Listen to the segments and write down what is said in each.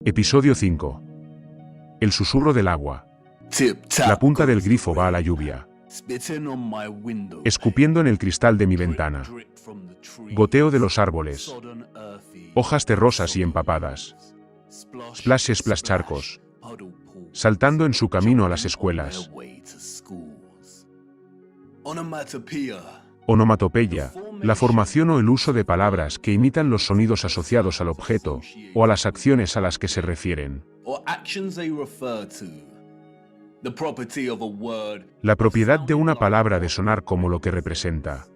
Episodio 5. El susurro del agua. La punta del grifo va a la lluvia. Escupiendo en el cristal de mi ventana. Goteo de los árboles. Hojas terrosas y empapadas. Splash splash charcos. Saltando en su camino a las escuelas. Onomatopeya, la formación o el uso de palabras que imitan los sonidos asociados al objeto, o a las acciones a las que se refieren. La propiedad de una palabra de sonar como lo que representa.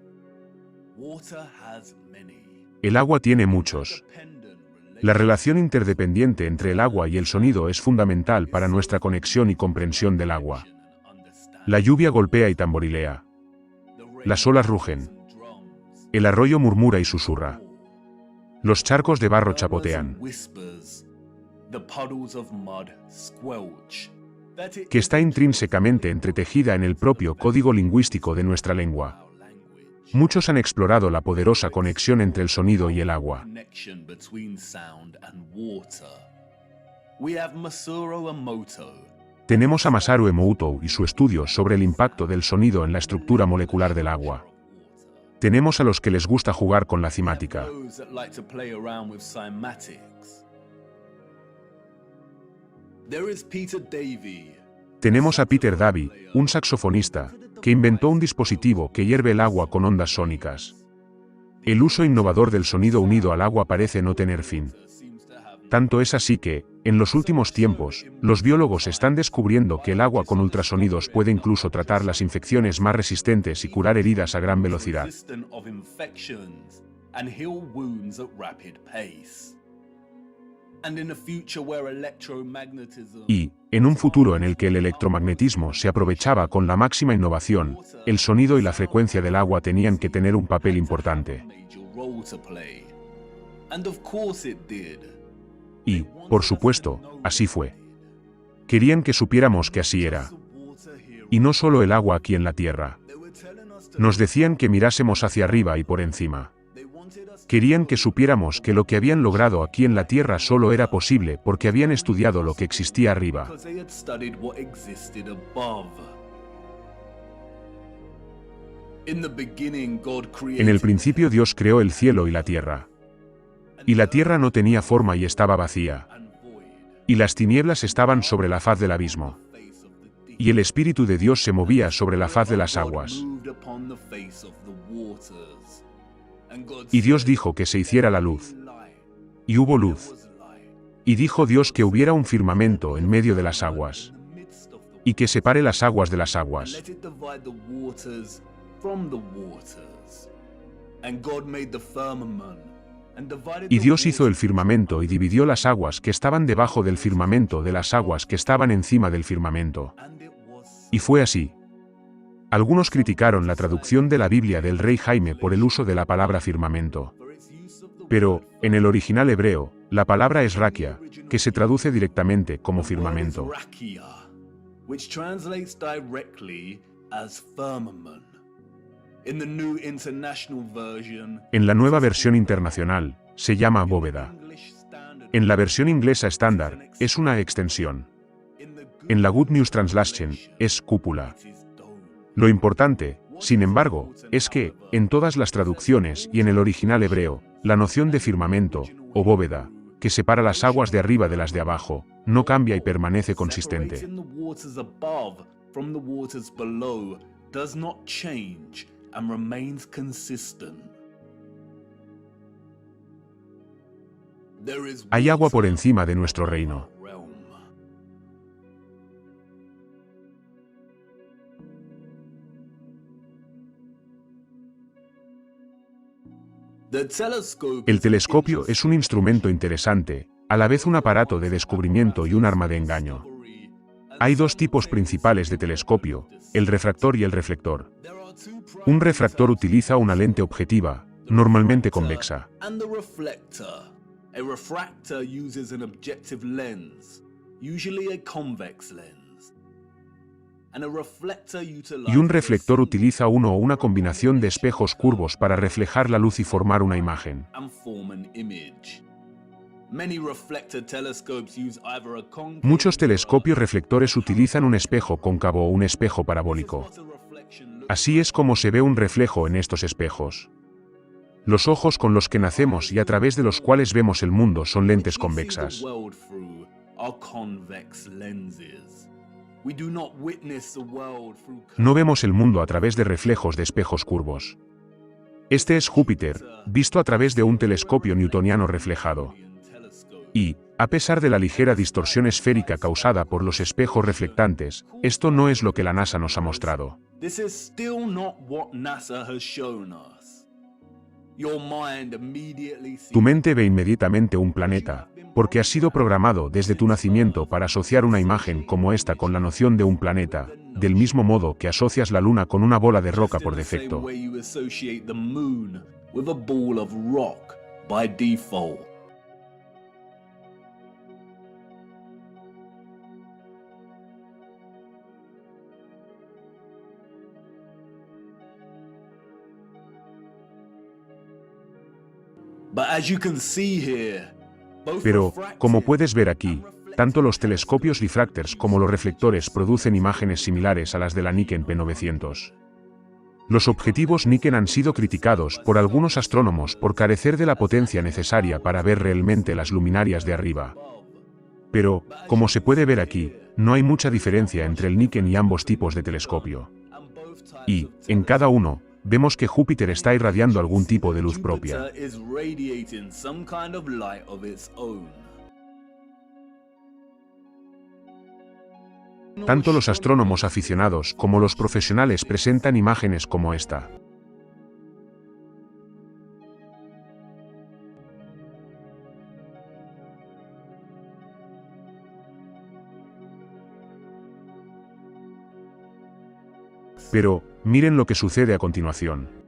El agua tiene muchos. La relación interdependiente entre el agua y el sonido es fundamental para nuestra conexión y comprensión del agua. La lluvia golpea y tamborilea. Las olas rugen. El arroyo murmura y susurra. Los charcos de barro chapotean. Que está intrínsecamente entretejida en el propio código lingüístico de nuestra lengua. Muchos han explorado la poderosa conexión entre el sonido y el agua. Tenemos a Masaru Emoto y su estudio sobre el impacto del sonido en la estructura molecular del agua. Tenemos a los que les gusta jugar con la cimática. Tenemos a Peter Davey, un saxofonista, que inventó un dispositivo que hierve el agua con ondas sónicas. El uso innovador del sonido unido al agua parece no tener fin. Tanto es así que, en los últimos tiempos, los biólogos están descubriendo que el agua con ultrasonidos puede incluso tratar las infecciones más resistentes y curar heridas a gran velocidad. Y, en un futuro en el que el electromagnetismo se aprovechaba con la máxima innovación, el sonido y la frecuencia del agua tenían que tener un papel importante. Y, por supuesto, así fue. Querían que supiéramos que así era. Y no solo el agua aquí en la Tierra. Nos decían que mirásemos hacia arriba y por encima. Querían que supiéramos que lo que habían logrado aquí en la Tierra solo era posible porque habían estudiado lo que existía arriba. En el principio Dios creó el cielo y la tierra. Y la tierra no tenía forma y estaba vacía. Y las tinieblas estaban sobre la faz del abismo. Y el Espíritu de Dios se movía sobre la faz de las aguas. Y Dios dijo que se hiciera la luz. Y hubo luz. Y dijo Dios que hubiera un firmamento en medio de las aguas. Y que separe las aguas de las aguas. Y Dios hizo el firmamento y dividió las aguas que estaban debajo del firmamento de las aguas que estaban encima del firmamento. Y fue así. Algunos criticaron la traducción de la Biblia del rey Jaime por el uso de la palabra firmamento. Pero, en el original hebreo, la palabra es raquia, que se traduce directamente como firmamento. En la nueva versión internacional, se llama bóveda. En la versión inglesa estándar, es una extensión. En la Good News Translation, es cúpula. Lo importante, sin embargo, es que, en todas las traducciones y en el original hebreo, la noción de firmamento, o bóveda, que separa las aguas de arriba de las de abajo, no cambia y permanece consistente. Hay agua por encima de nuestro reino. El telescopio es un instrumento interesante, a la vez un aparato de descubrimiento y un arma de engaño. Hay dos tipos principales de telescopio, el refractor y el reflector. Un refractor utiliza una lente objetiva, normalmente convexa. Y un reflector utiliza uno o una combinación de espejos curvos para reflejar la luz y formar una imagen. Muchos telescopios reflectores utilizan un espejo cóncavo o un espejo parabólico. Así es como se ve un reflejo en estos espejos. Los ojos con los que nacemos y a través de los cuales vemos el mundo son lentes convexas. No vemos el mundo a través de reflejos de espejos curvos. Este es Júpiter, visto a través de un telescopio newtoniano reflejado. Y, a pesar de la ligera distorsión esférica causada por los espejos reflectantes, esto no es lo que la NASA nos ha mostrado. Tu mente ve inmediatamente un planeta, porque has sido programado desde tu nacimiento para asociar una imagen como esta con la noción de un planeta, del mismo modo que asocias la luna con una bola de roca por defecto. Pero, como puedes ver aquí, tanto los telescopios refractors como los reflectores producen imágenes similares a las de la Nikon P900. Los objetivos Nikon han sido criticados por algunos astrónomos por carecer de la potencia necesaria para ver realmente las luminarias de arriba. Pero, como se puede ver aquí, no hay mucha diferencia entre el Nikon y ambos tipos de telescopio. Y, en cada uno, vemos que Júpiter está irradiando algún tipo de luz propia. Tanto los astrónomos aficionados como los profesionales presentan imágenes como esta. Pero, miren lo que sucede a continuación.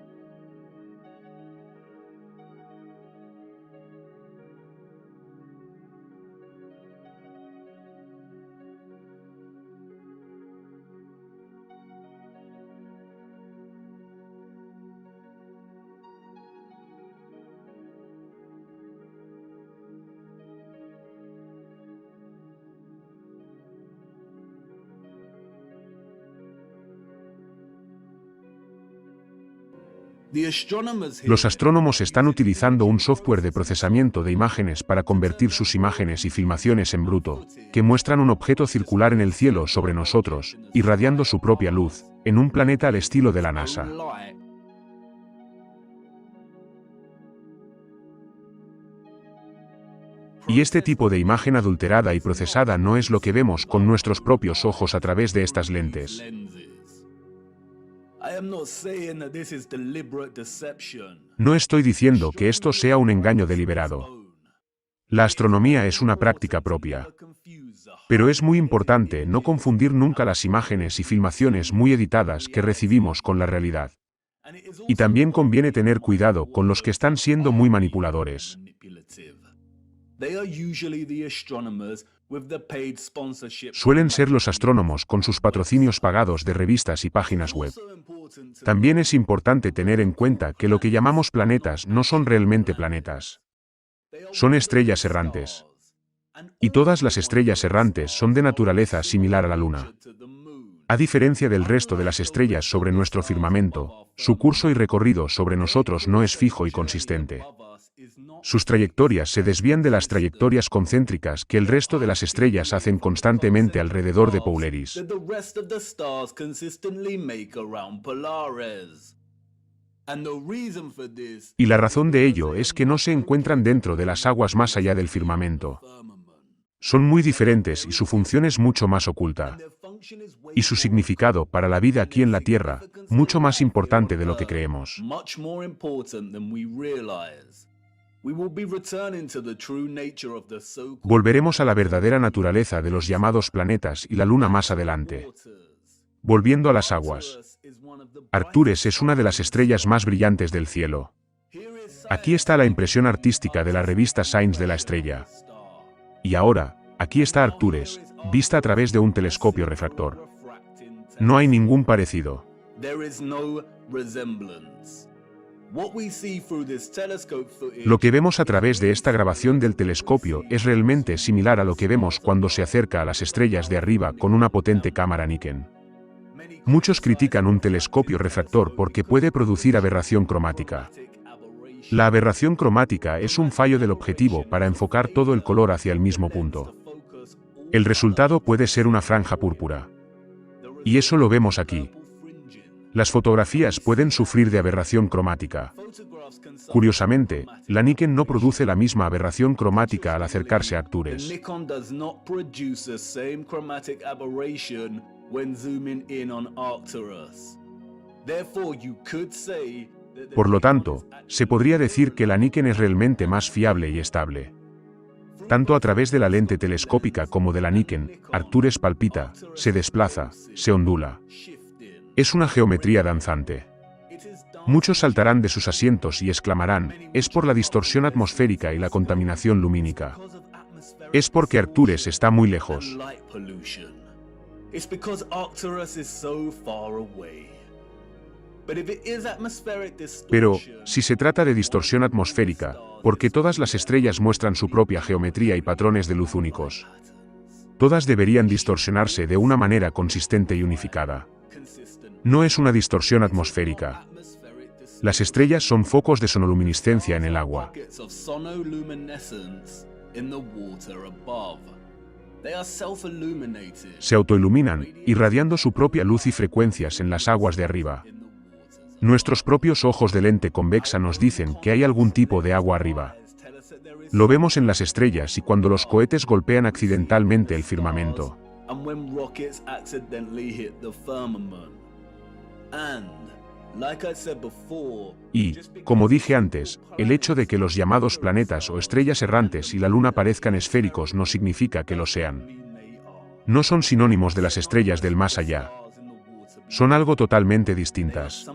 Los astrónomos están utilizando un software de procesamiento de imágenes para convertir sus imágenes y filmaciones en bruto, que muestran un objeto circular en el cielo sobre nosotros, irradiando su propia luz, en un planeta al estilo de la NASA. Y este tipo de imagen adulterada y procesada no es lo que vemos con nuestros propios ojos a través de estas lentes. No estoy diciendo que esto sea un engaño deliberado. La astronomía es una práctica propia. Pero es muy importante no confundir nunca las imágenes y filmaciones muy editadas que recibimos con la realidad. Y también conviene tener cuidado con los que están siendo muy manipuladores. Suelen ser los astrónomos con sus patrocinios pagados de revistas y páginas web. También es importante tener en cuenta que lo que llamamos planetas no son realmente planetas. Son estrellas errantes. Y todas las estrellas errantes son de naturaleza similar a la Luna. A diferencia del resto de las estrellas sobre nuestro firmamento, su curso y recorrido sobre nosotros no es fijo y consistente. Sus trayectorias se desvían de las trayectorias concéntricas que el resto de las estrellas hacen constantemente alrededor de Polaris. Y la razón de ello es que no se encuentran dentro de las aguas más allá del firmamento. Son muy diferentes y su función es mucho más oculta. Y su significado para la vida aquí en la Tierra, mucho más importante de lo que creemos. Volveremos a la verdadera naturaleza de los llamados planetas y la Luna más adelante. Volviendo a las aguas. Arcturus es una de las estrellas más brillantes del cielo. Aquí está la impresión artística de la revista Science de la estrella. Y ahora, aquí está Arcturus, vista a través de un telescopio refractor. No hay ningún parecido. Lo que vemos a través de esta grabación del telescopio es realmente similar a lo que vemos cuando se acerca a las estrellas de arriba con una potente cámara Niken. Muchos critican un telescopio refractor porque puede producir aberración cromática. La aberración cromática es un fallo del objetivo para enfocar todo el color hacia el mismo punto. El resultado puede ser una franja púrpura. Y eso lo vemos aquí. Las fotografías pueden sufrir de aberración cromática. Curiosamente, la Niken no produce la misma aberración cromática al acercarse a Arcturus. Por lo tanto, se podría decir que la Niken es realmente más fiable y estable. Tanto a través de la lente telescópica como de la Niken, Arcturus palpita, se desplaza, se ondula. Es una geometría danzante. Muchos saltarán de sus asientos y exclamarán, es por la distorsión atmosférica y la contaminación lumínica. Es porque Arcturus está muy lejos. Pero, si se trata de distorsión atmosférica, porque todas las estrellas muestran su propia geometría y patrones de luz únicos. Todas deberían distorsionarse de una manera consistente y unificada. No es una distorsión atmosférica. Las estrellas son focos de sonoluminiscencia en el agua. Se autoiluminan, irradiando su propia luz y frecuencias en las aguas de arriba. Nuestros propios ojos de lente convexa nos dicen que hay algún tipo de agua arriba. Lo vemos en las estrellas y cuando los cohetes golpean accidentalmente el firmamento. Y, como dije antes, el hecho de que los llamados planetas o estrellas errantes y la Luna parezcan esféricos no significa que lo sean. No son sinónimos de las estrellas del más allá. Son algo totalmente distintas.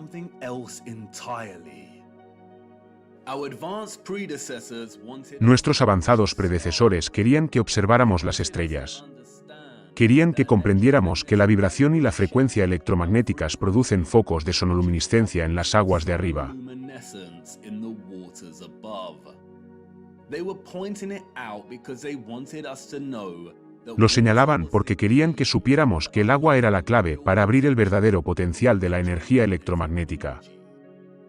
Nuestros avanzados predecesores querían que observáramos las estrellas. Querían que comprendiéramos que la vibración y la frecuencia electromagnéticas producen focos de sonoluminiscencia en las aguas de arriba. Lo señalaban porque querían que supiéramos que el agua era la clave para abrir el verdadero potencial de la energía electromagnética.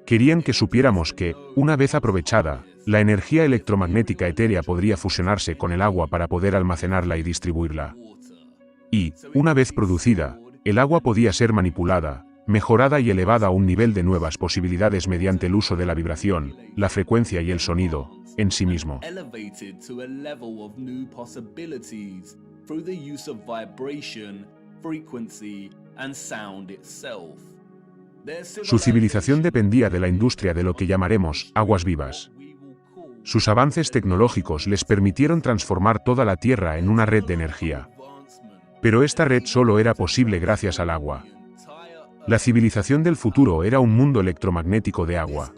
Querían que supiéramos que, una vez aprovechada, la energía electromagnética etérea podría fusionarse con el agua para poder almacenarla y distribuirla. Y, una vez producida, el agua podía ser manipulada, mejorada y elevada a un nivel de nuevas posibilidades mediante el uso de la vibración, la frecuencia y el sonido, en sí mismo. Su civilización dependía de la industria de lo que llamaremos aguas vivas. Sus avances tecnológicos les permitieron transformar toda la Tierra en una red de energía. Pero esta red solo era posible gracias al agua. La civilización del futuro era un mundo electromagnético de agua.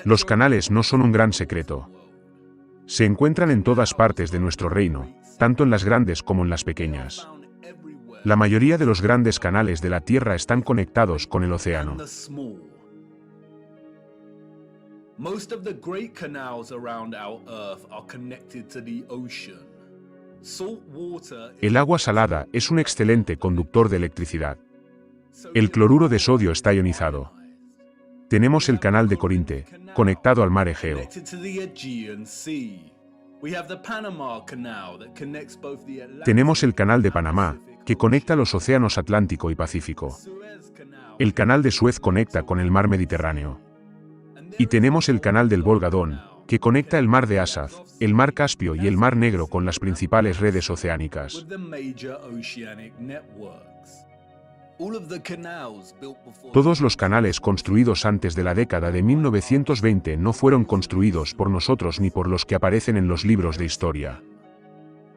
Los canales no son un gran secreto. Se encuentran en todas partes de nuestro reino, tanto en las grandes como en las pequeñas. La mayoría de los grandes canales de la Tierra están conectados con el océano. Most of the great canals around our Earth are connected to the ocean. Salt water. El agua salada es un excelente conductor de electricidad. El cloruro de sodio está ionizado. Tenemos el canal de Corinte, conectado al mar Egeo. Tenemos el canal de Panamá, que conecta los océanos Atlántico y Pacífico. El canal de Suez conecta con el mar Mediterráneo. Y tenemos el canal del Volga-Don, que conecta el mar de Azov, el mar Caspio y el mar Negro con las principales redes oceánicas. Todos los canales construidos antes de la década de 1920 no fueron construidos por nosotros ni por los que aparecen en los libros de historia.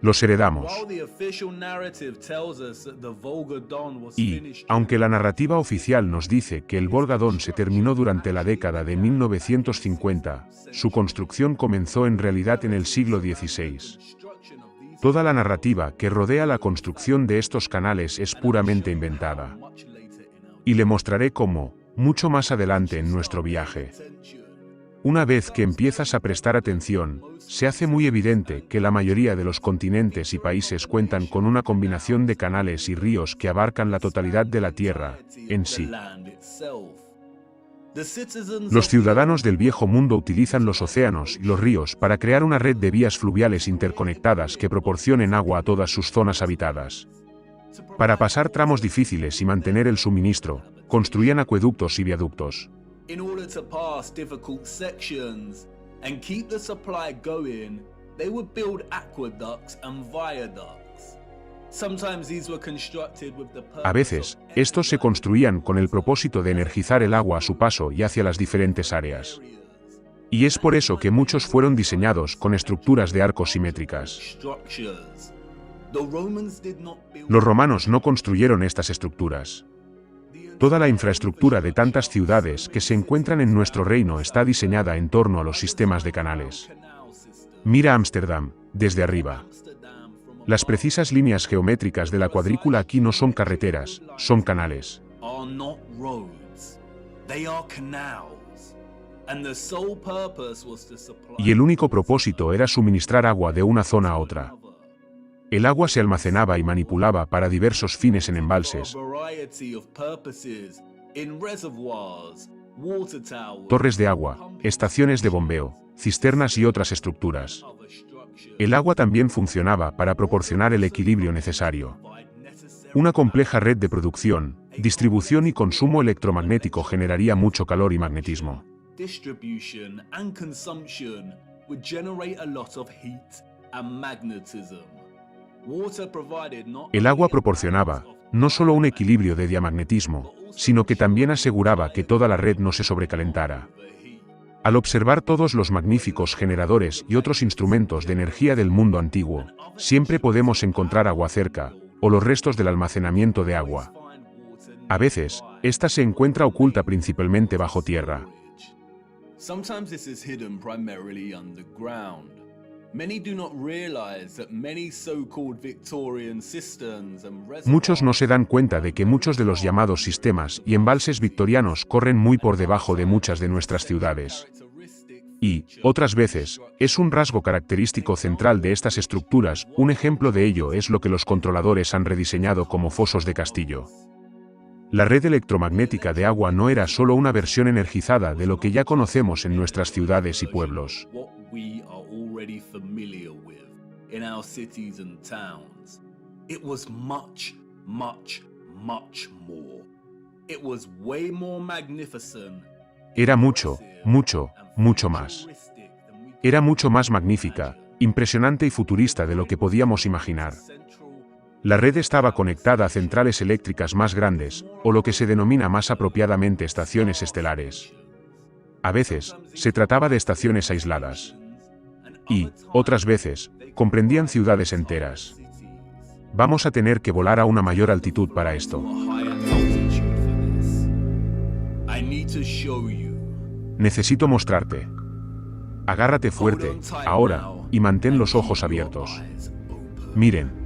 Los heredamos. Y, aunque la narrativa oficial nos dice que el Volga-Don se terminó durante la década de 1950, su construcción comenzó en realidad en el siglo XVI. Toda la narrativa que rodea la construcción de estos canales es puramente inventada. Y le mostraré cómo, mucho más adelante en nuestro viaje. Una vez que empiezas a prestar atención, se hace muy evidente que la mayoría de los continentes y países cuentan con una combinación de canales y ríos que abarcan la totalidad de la Tierra en sí. Los ciudadanos del Viejo Mundo utilizan los océanos y los ríos para crear una red de vías fluviales interconectadas que proporcionen agua a todas sus zonas habitadas. Para pasar tramos difíciles y mantener el suministro, construían acueductos y viaductos. In order to pass difficult sections and keep the supply going, they would build aqueducts and viaducts. Sometimes these were constructed with the purpose A veces, estos se construían con el propósito de energizar el agua a su paso y hacia las diferentes áreas. Y es por eso que muchos fueron diseñados con estructuras de arcos simétricas. Los romanos no construyeron estas estructuras. Toda la infraestructura de tantas ciudades que se encuentran en nuestro reino está diseñada en torno a los sistemas de canales. Mira Ámsterdam, desde arriba. Las precisas líneas geométricas de la cuadrícula aquí no son carreteras, son canales. Y el único propósito era suministrar agua de una zona a otra. El agua se almacenaba y manipulaba para diversos fines en embalses, torres de agua, estaciones de bombeo, cisternas y otras estructuras. El agua también funcionaba para proporcionar el equilibrio necesario. Una compleja red de producción, distribución y consumo electromagnético generaría mucho calor y magnetismo. El agua proporcionaba, no solo un equilibrio de diamagnetismo, sino que también aseguraba que toda la red no se sobrecalentara. Al observar todos los magníficos generadores y otros instrumentos de energía del mundo antiguo, siempre podemos encontrar agua cerca, o los restos del almacenamiento de agua. A veces, esta se encuentra oculta principalmente bajo tierra. Muchos no se dan cuenta de que muchos de los llamados sistemas y embalses victorianos corren muy por debajo de muchas de nuestras ciudades. Y, otras veces, es un rasgo característico central de estas estructuras. Un ejemplo de ello es lo que los controladores han rediseñado como fosos de castillo. La red electromagnética de agua no era solo una versión energizada de lo que ya conocemos en nuestras ciudades y pueblos. Era mucho, mucho más. Era mucho más magnífica, impresionante y futurista de lo que podíamos imaginar. La red estaba conectada a centrales eléctricas más grandes, o lo que se denomina más apropiadamente estaciones estelares. A veces, se trataba de estaciones aisladas. Y, otras veces, comprendían ciudades enteras. Vamos a tener que volar a una mayor altitud para esto. Necesito mostrarte. Agárrate fuerte, ahora, y mantén los ojos abiertos. Miren.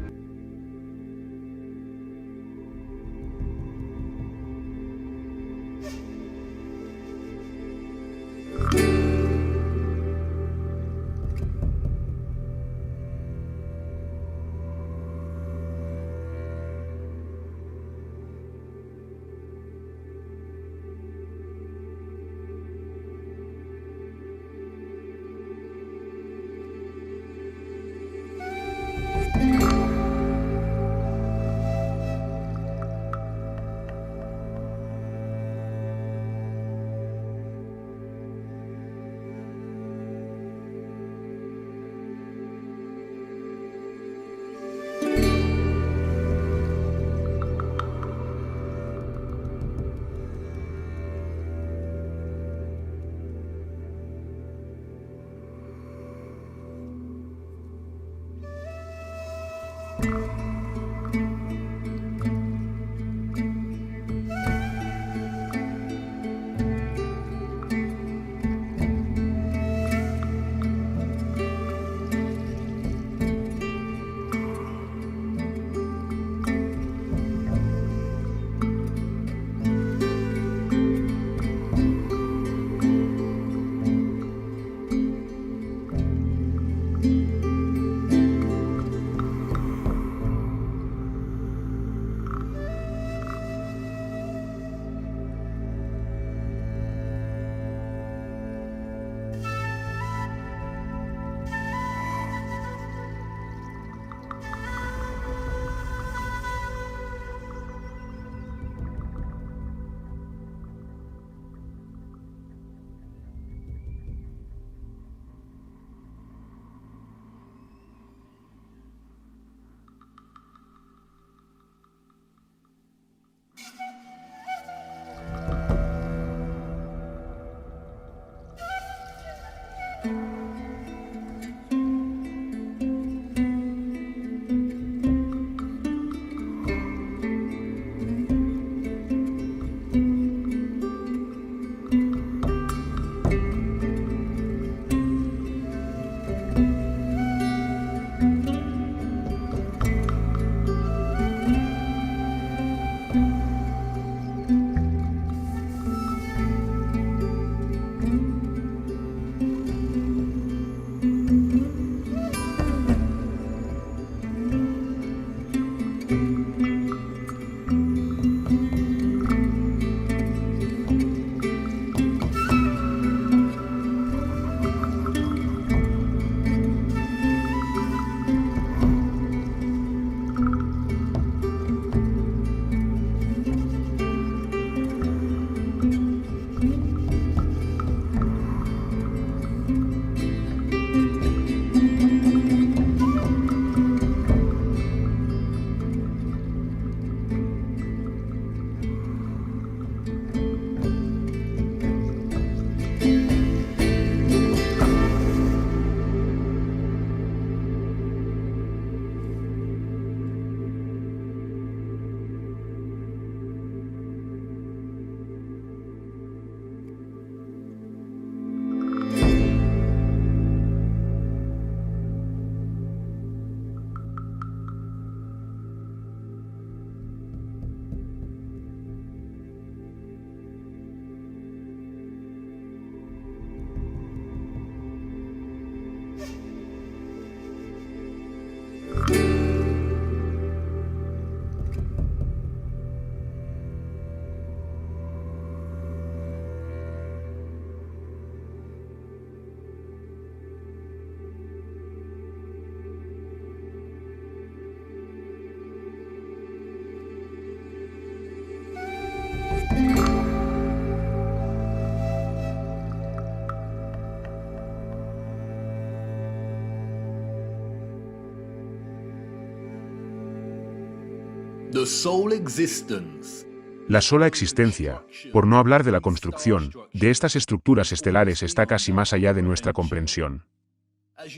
The sole existence. La sola existencia, por no hablar de la construcción, de estas estructuras estelares está casi más allá de nuestra comprensión.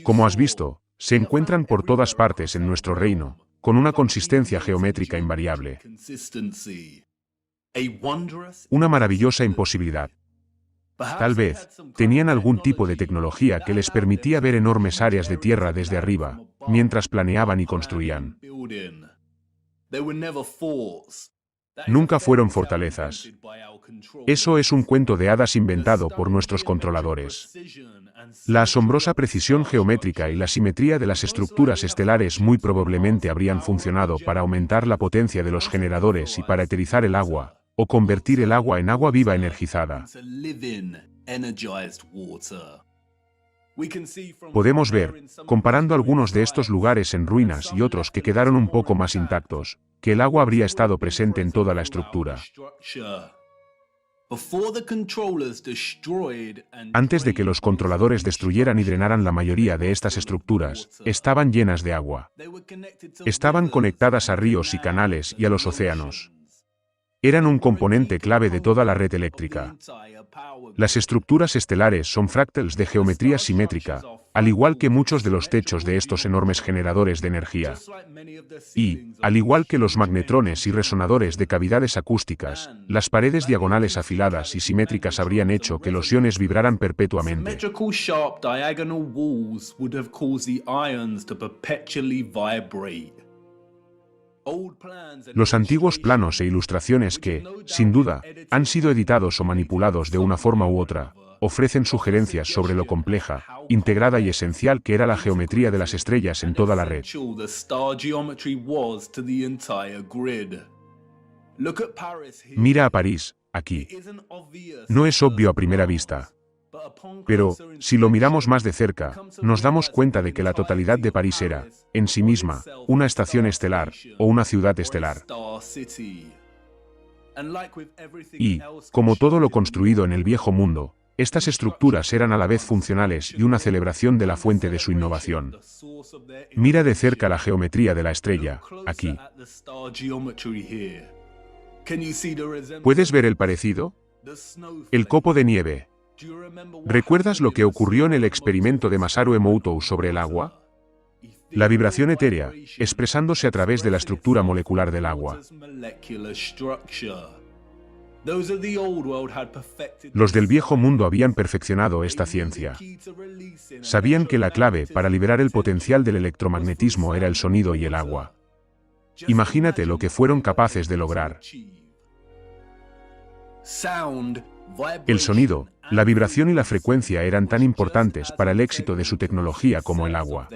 Como has visto, se encuentran por todas partes en nuestro reino, con una consistencia geométrica invariable. Una maravillosa imposibilidad. Tal vez, tenían algún tipo de tecnología que les permitía ver enormes áreas de tierra desde arriba, mientras planeaban y construían. Nunca fueron fortalezas. Eso es un cuento de hadas inventado por nuestros controladores. La asombrosa precisión geométrica y la simetría de las estructuras estelares muy probablemente habrían funcionado para aumentar la potencia de los generadores y para eterizar el agua, o convertir el agua en agua viva energizada. Podemos ver, comparando algunos de estos lugares en ruinas y otros que quedaron un poco más intactos, que el agua habría estado presente en toda la estructura. Antes de que los controladores destruyeran y drenaran la mayoría de estas estructuras, estaban llenas de agua. Estaban conectadas a ríos y canales y a los océanos. Eran un componente clave de toda la red eléctrica. Las estructuras estelares son fractals de geometría simétrica, al igual que muchos de los techos de estos enormes generadores de energía. Y, al igual que los magnetrones y resonadores de cavidades acústicas, las paredes diagonales afiladas y simétricas habrían hecho que los iones vibraran perpetuamente. Los antiguos planos e ilustraciones que, sin duda, han sido editados o manipulados de una forma u otra, ofrecen sugerencias sobre lo compleja, integrada y esencial que era la geometría de las estrellas en toda la red. Mira a París, aquí. No es obvio a primera vista. Pero, si lo miramos más de cerca, nos damos cuenta de que la totalidad de París era, en sí misma, una estación estelar, o una ciudad estelar. Y, como todo lo construido en el viejo mundo, estas estructuras eran a la vez funcionales y una celebración de la fuente de su innovación. Mira de cerca la geometría de la estrella, aquí. ¿Puedes ver el parecido? El copo de nieve, ¿Recuerdas lo que ocurrió en el experimento de Masaru Emoto sobre el agua? La vibración etérea, expresándose a través de la estructura molecular del agua. Los del viejo mundo habían perfeccionado esta ciencia. Sabían que la clave para liberar el potencial del electromagnetismo era el sonido y el agua. Imagínate lo que fueron capaces de lograr. El sonido, la vibración y la frecuencia eran tan importantes para el éxito de su tecnología como el agua.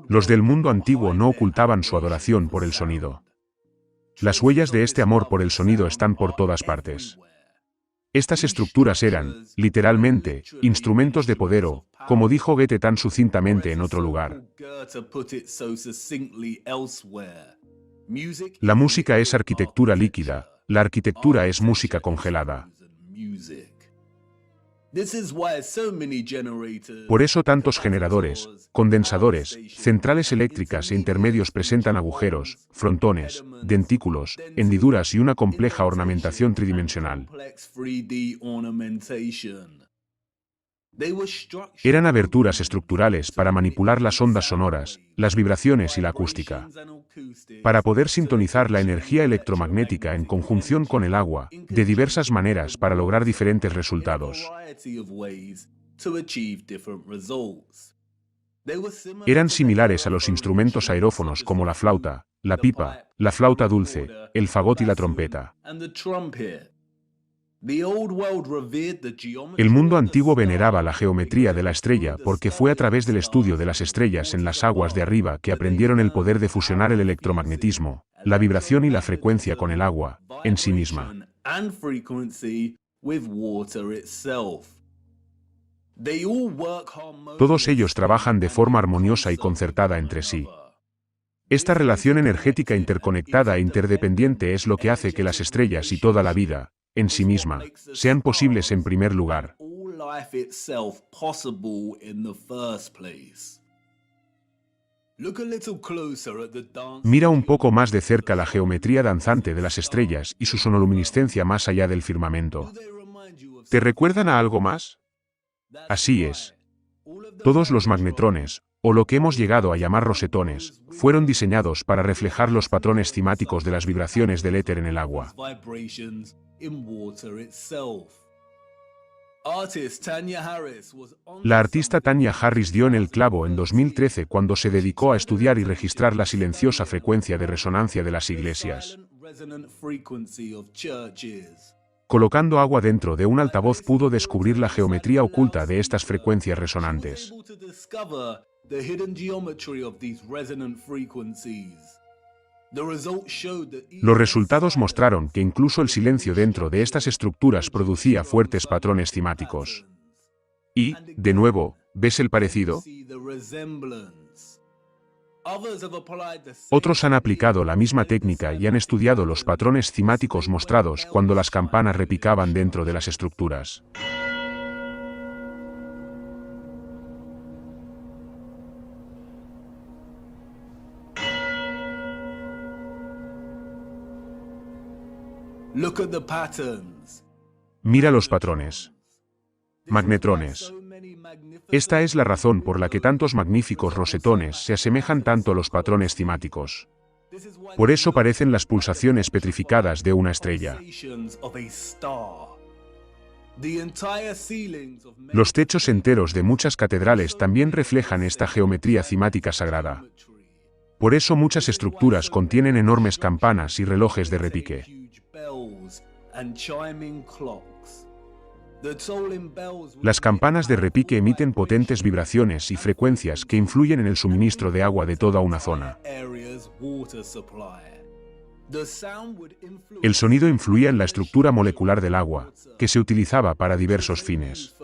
Los del mundo antiguo no ocultaban su adoración por el sonido. Las huellas de este amor por el sonido están por todas partes. Estas estructuras eran, literalmente, instrumentos de poder o, como dijo Goethe tan sucintamente en otro lugar, la música es arquitectura líquida, la arquitectura es música congelada. Por eso tantos generadores, condensadores, centrales eléctricas e intermedios presentan agujeros, frontones, dentículos, hendiduras y una compleja ornamentación tridimensional. Eran aberturas estructurales para manipular las ondas sonoras, las vibraciones y la acústica. Para poder sintonizar la energía electromagnética en conjunción con el agua, de diversas maneras para lograr diferentes resultados. Eran similares a los instrumentos aerófonos como la flauta, la pipa, la flauta dulce, el fagot y la trompeta. El mundo antiguo veneraba la geometría de la estrella porque fue a través del estudio de las estrellas en las aguas de arriba que aprendieron el poder de fusionar el electromagnetismo, la vibración y la frecuencia con el agua, en sí misma. Todos ellos trabajan de forma armoniosa y concertada entre sí. Esta relación energética interconectada e interdependiente es lo que hace que las estrellas y toda la vida, en sí misma, sean posibles en primer lugar. Mira un poco más de cerca la geometría danzante de las estrellas y su sonoluminiscencia más allá del firmamento. ¿Te recuerdan a algo más? Así es. Todos los magnetrones, o lo que hemos llegado a llamar rosetones, fueron diseñados para reflejar los patrones cimáticos de las vibraciones del éter en el agua. La artista Tanya Harris dio en el clavo en 2013 cuando se dedicó a estudiar y registrar la silenciosa frecuencia de resonancia de las iglesias. Colocando agua dentro de un altavoz pudo descubrir la geometría oculta de estas frecuencias resonantes. Los resultados mostraron que incluso el silencio dentro de estas estructuras producía fuertes patrones cimáticos. Y, de nuevo, ¿ves el parecido? Otros han aplicado la misma técnica y han estudiado los patrones cimáticos mostrados cuando las campanas repicaban dentro de las estructuras. Mira los patrones. Magnetrones. Esta es la razón por la que tantos magníficos rosetones se asemejan tanto a los patrones cimáticos. Por eso parecen las pulsaciones petrificadas de una estrella. Los techos enteros de muchas catedrales también reflejan esta geometría cimática sagrada. Por eso muchas estructuras contienen enormes campanas y relojes de repique. Las campanas de repique emiten potentes vibraciones y frecuencias que influyen en el suministro de agua de toda una zona. El sonido influía en la estructura molecular del agua, que se utilizaba para diversos fines.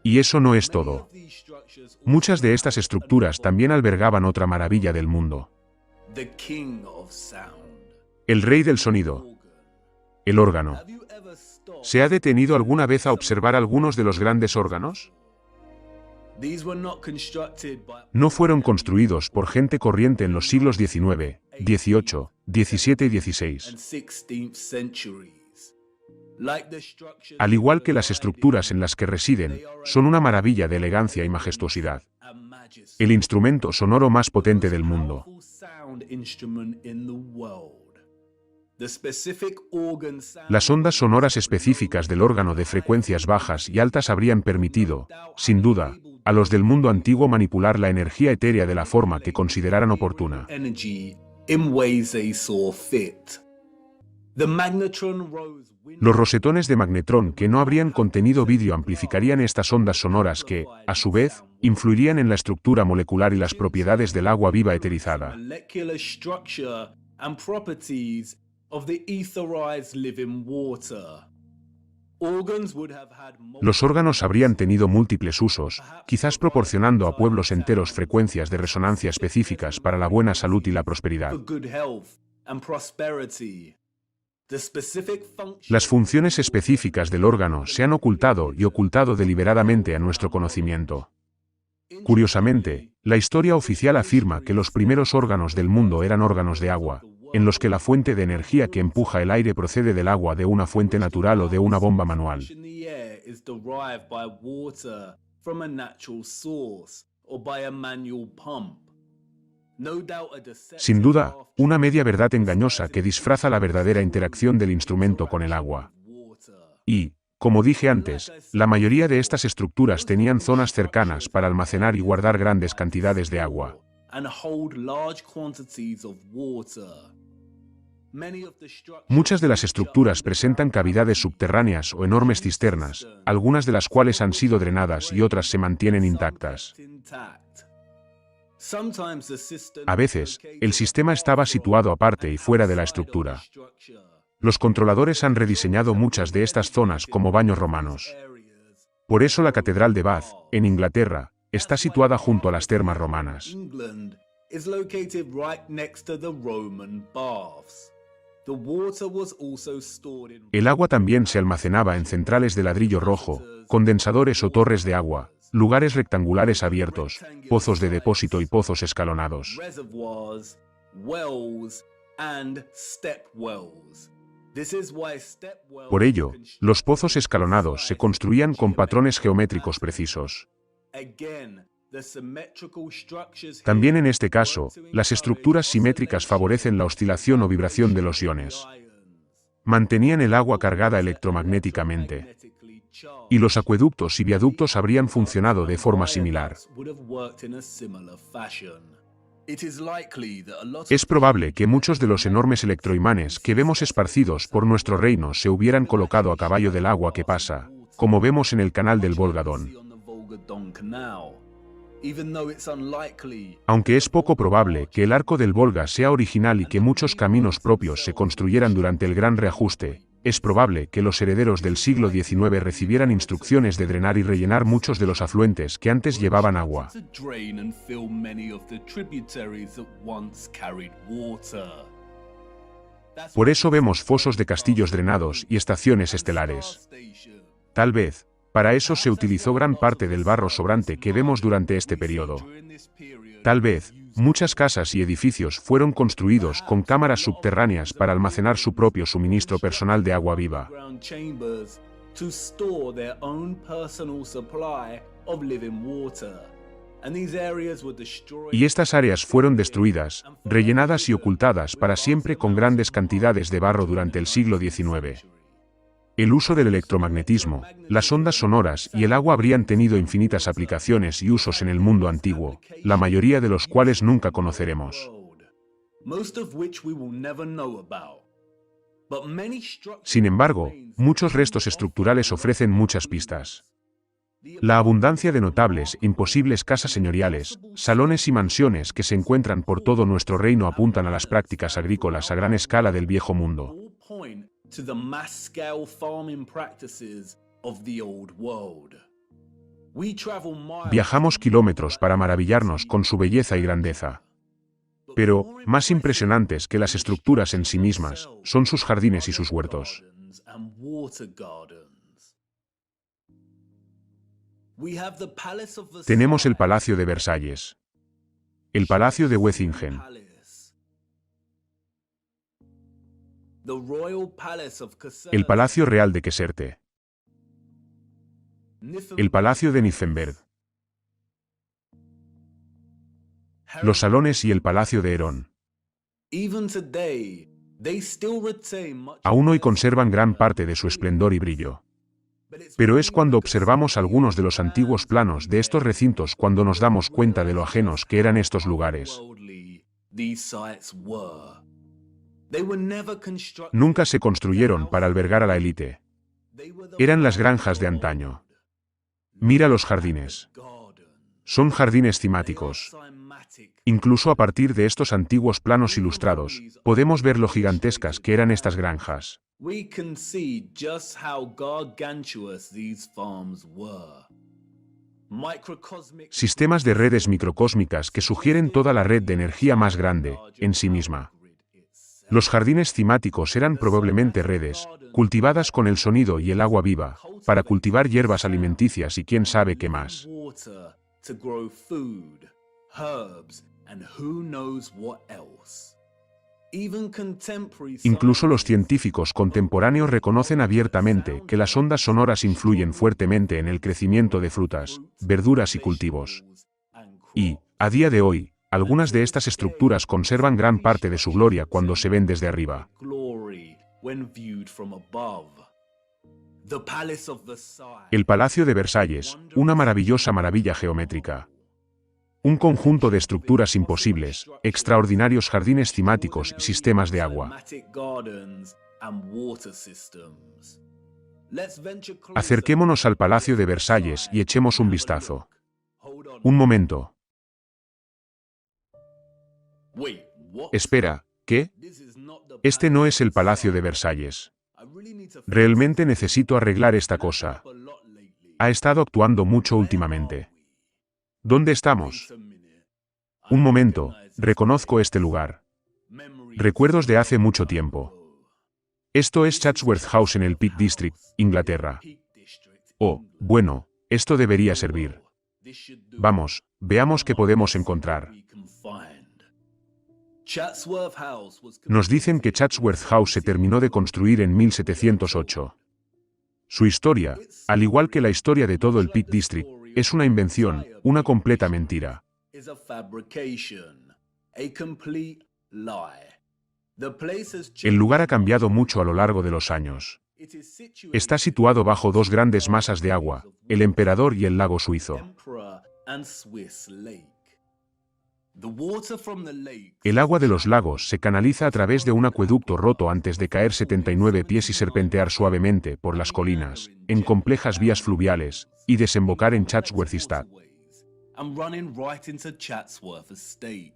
Y eso no es todo. Muchas de estas estructuras también albergaban otra maravilla del mundo. El rey del sonido. El órgano. ¿Se ha detenido alguna vez a observar algunos de los grandes órganos? These were not constructed by No fueron construidos por gente corriente en los siglos XIX, XVIII, XVII y XVI. and 16th centuries. Like the structures Al igual que las estructuras en las que residen, son una maravilla de elegancia y majestuosidad. and majesty. El instrumento sonoro más potente del mundo. Powerful sound instrument in the world. The specific organ sound Las ondas sonoras específicas del órgano de frecuencias bajas y altas habrían permitido, sin duda, a los del mundo antiguo manipular la energía etérea de la forma que consideraran oportuna. energy in ways they saw fit. The magnetron rose wind Los rosetones de magnetrón que no habrían contenido vidrio amplificarían estas ondas sonoras que, a su vez, influirían en la estructura molecular y las propiedades del agua viva eterizada. molecular structure and properties of the etherized living water. Organs would have had Los órganos habrían tenido múltiples usos, quizás proporcionando a pueblos enteros frecuencias de resonancia específicas para la buena salud y la prosperidad. for good health and prosperity. The specific function Las funciones específicas del órgano se han ocultado y ocultado deliberadamente a nuestro conocimiento. Curiosamente, la historia oficial afirma que los primeros órganos del mundo eran órganos de agua, en los que la fuente de energía que empuja el aire procede del agua de una fuente natural o de una bomba manual. in the air is derived by water from a natural source or by a manual pump. No doubt a deceptive Sin duda, craft una media verdad engañosa que disfraza la verdadera interacción del instrumento con el agua. water. Y, como dije antes, la mayoría de estas estructuras tenían zonas cercanas para almacenar y guardar grandes cantidades de agua. And hold large quantities of water. Many of the structures Muchas de las estructuras presentan cavidades subterráneas o enormes cisternas, algunas de las cuales han sido drenadas y otras se mantienen intactas. intact. Sometimes the system A veces, el sistema estaba situado aparte y fuera de la estructura. Los controladores han rediseñado muchas de estas zonas como baños romanos. Por eso la Catedral de Bath, en Inglaterra, está situada junto a las termas romanas. England is located right next to the Roman baths. The water was also stored in El agua también se almacenaba en centrales de ladrillo rojo, condensadores o torres de agua, lugares rectangulares abiertos, pozos de depósito y pozos escalonados. reservoirs, wells, and step wells. This is why step wells Por ello, are los pozos escalonados se construían con patrones geométricos precisos. Again, the symmetrical structures También en este caso, las estructuras simétricas favorecen la oscilación o vibración de los iones. Mantenían el agua cargada electromagnéticamente. Y los acueductos y viaductos habrían funcionado de forma similar. Es probable que muchos de los enormes electroimanes que vemos esparcidos por nuestro reino se hubieran colocado a caballo del agua que pasa, como vemos en el canal del Volga-Don. Aunque es poco probable que el arco del Volga sea original y que muchos caminos propios se construyeran durante el gran reajuste, es probable que los herederos del siglo XIX recibieran instrucciones de drenar y rellenar muchos de los afluentes que antes llevaban agua. Por eso vemos fosos de castillos drenados y estaciones estelares. Tal vez, para eso se utilizó gran parte del barro sobrante que vemos durante este periodo. Tal vez, muchas casas y edificios fueron construidos con cámaras subterráneas para almacenar su propio suministro personal de agua viva. Y estas áreas fueron destruidas, rellenadas y ocultadas para siempre con grandes cantidades de barro durante el siglo XIX. El uso del electromagnetismo, las ondas sonoras y el agua habrían tenido infinitas aplicaciones y usos en el mundo antiguo, la mayoría de los cuales nunca conoceremos. Sin embargo, muchos restos estructurales ofrecen muchas pistas. La abundancia de notables e imposibles casas señoriales, salones y mansiones que se encuentran por todo nuestro reino apuntan a las prácticas agrícolas a gran escala del viejo mundo. To the mass-scale farming practices of the old world. We travel miles. Viajamos kilómetros para maravillarnos con su belleza y grandeza. Pero, más impresionantes que las estructuras en sí mismas, son sus jardines y sus huertos. We have the Palace of Tenemos el Versailles, Palacio de Versalles, el Palacio de Wesingen, the Royal Palace of Caserta, el Palacio Real de Caserta, el Palacio de Nymphenburg, los salones y el Palacio de Herón. Even today, they still retain much Aún hoy conservan gran parte de su esplendor y brillo. Pero es cuando observamos algunos de los antiguos planos de estos recintos cuando nos damos cuenta de lo ajenos que eran estos lugares. Nunca se construyeron para albergar a la élite. Eran las granjas de antaño. Mira los jardines. Son jardines temáticos. Incluso a partir de estos antiguos planos ilustrados, podemos ver lo gigantescas que eran estas granjas. We can see just how gargantuous these farms were. Microcosmic Sistemas de redes microcósmicas que sugieren toda la red de energía más grande, en sí misma. Los jardines temáticos eran probablemente redes, cultivadas con el sonido y el agua viva, para cultivar hierbas alimenticias y quién sabe qué más. water to grow food, herbs, and who knows what else. Even contemporary Incluso los scientists científicos contemporáneos reconocen abiertamente que las ondas sonoras influyen fuertemente en el crecimiento de frutas, verduras y cultivos. Y, a día de hoy, algunas de estas estructuras conservan gran parte de su gloria cuando se ven desde arriba. glory when viewed from above. The Palace of Versailles. El Palacio de Versalles, una maravillosa maravilla geométrica. Un conjunto de estructuras imposibles, extraordinarios jardines temáticos y sistemas de agua. Thematic gardens and water systems. Let's venture closer. Acerquémonos al Palacio de Versalles y echemos un vistazo. Hold on. Un momento. Wait, what? Espera, ¿qué? This is not the Este no es el Palacio de Versalles. I really need to Realmente necesito arreglar esta cosa. up a lot lately. Ha estado actuando mucho últimamente. ¿Dónde estamos? Wait a minute. Un momento, reconozco este lugar. Memories Recuerdos de hace mucho tiempo. Esto es Chatsworth House en el Peak District, Inglaterra. Peak District. Oh, bueno, esto debería servir. This should do. Vamos, veamos qué podemos encontrar. We can find. Chatsworth House was Nos dicen que Chatsworth House se terminó de construir en 1708. Su historia, al igual que la historia de todo el Peak District, es una invención, una completa mentira. is a fabrication, a complete lie. The place has El lugar ha cambiado mucho a lo largo de los años. It is situated Está situado bajo dos grandes masas de agua, el Emperador y el lago suizo. Emperor and Swiss Lake. The water from the lake El agua de los lagos se canaliza a través de un acueducto roto antes de caer 79 pies y serpentear suavemente por las colinas, en complejas vías fluviales, y desembocar en Chatsworth Estate. and running right into Chatsworth Estate.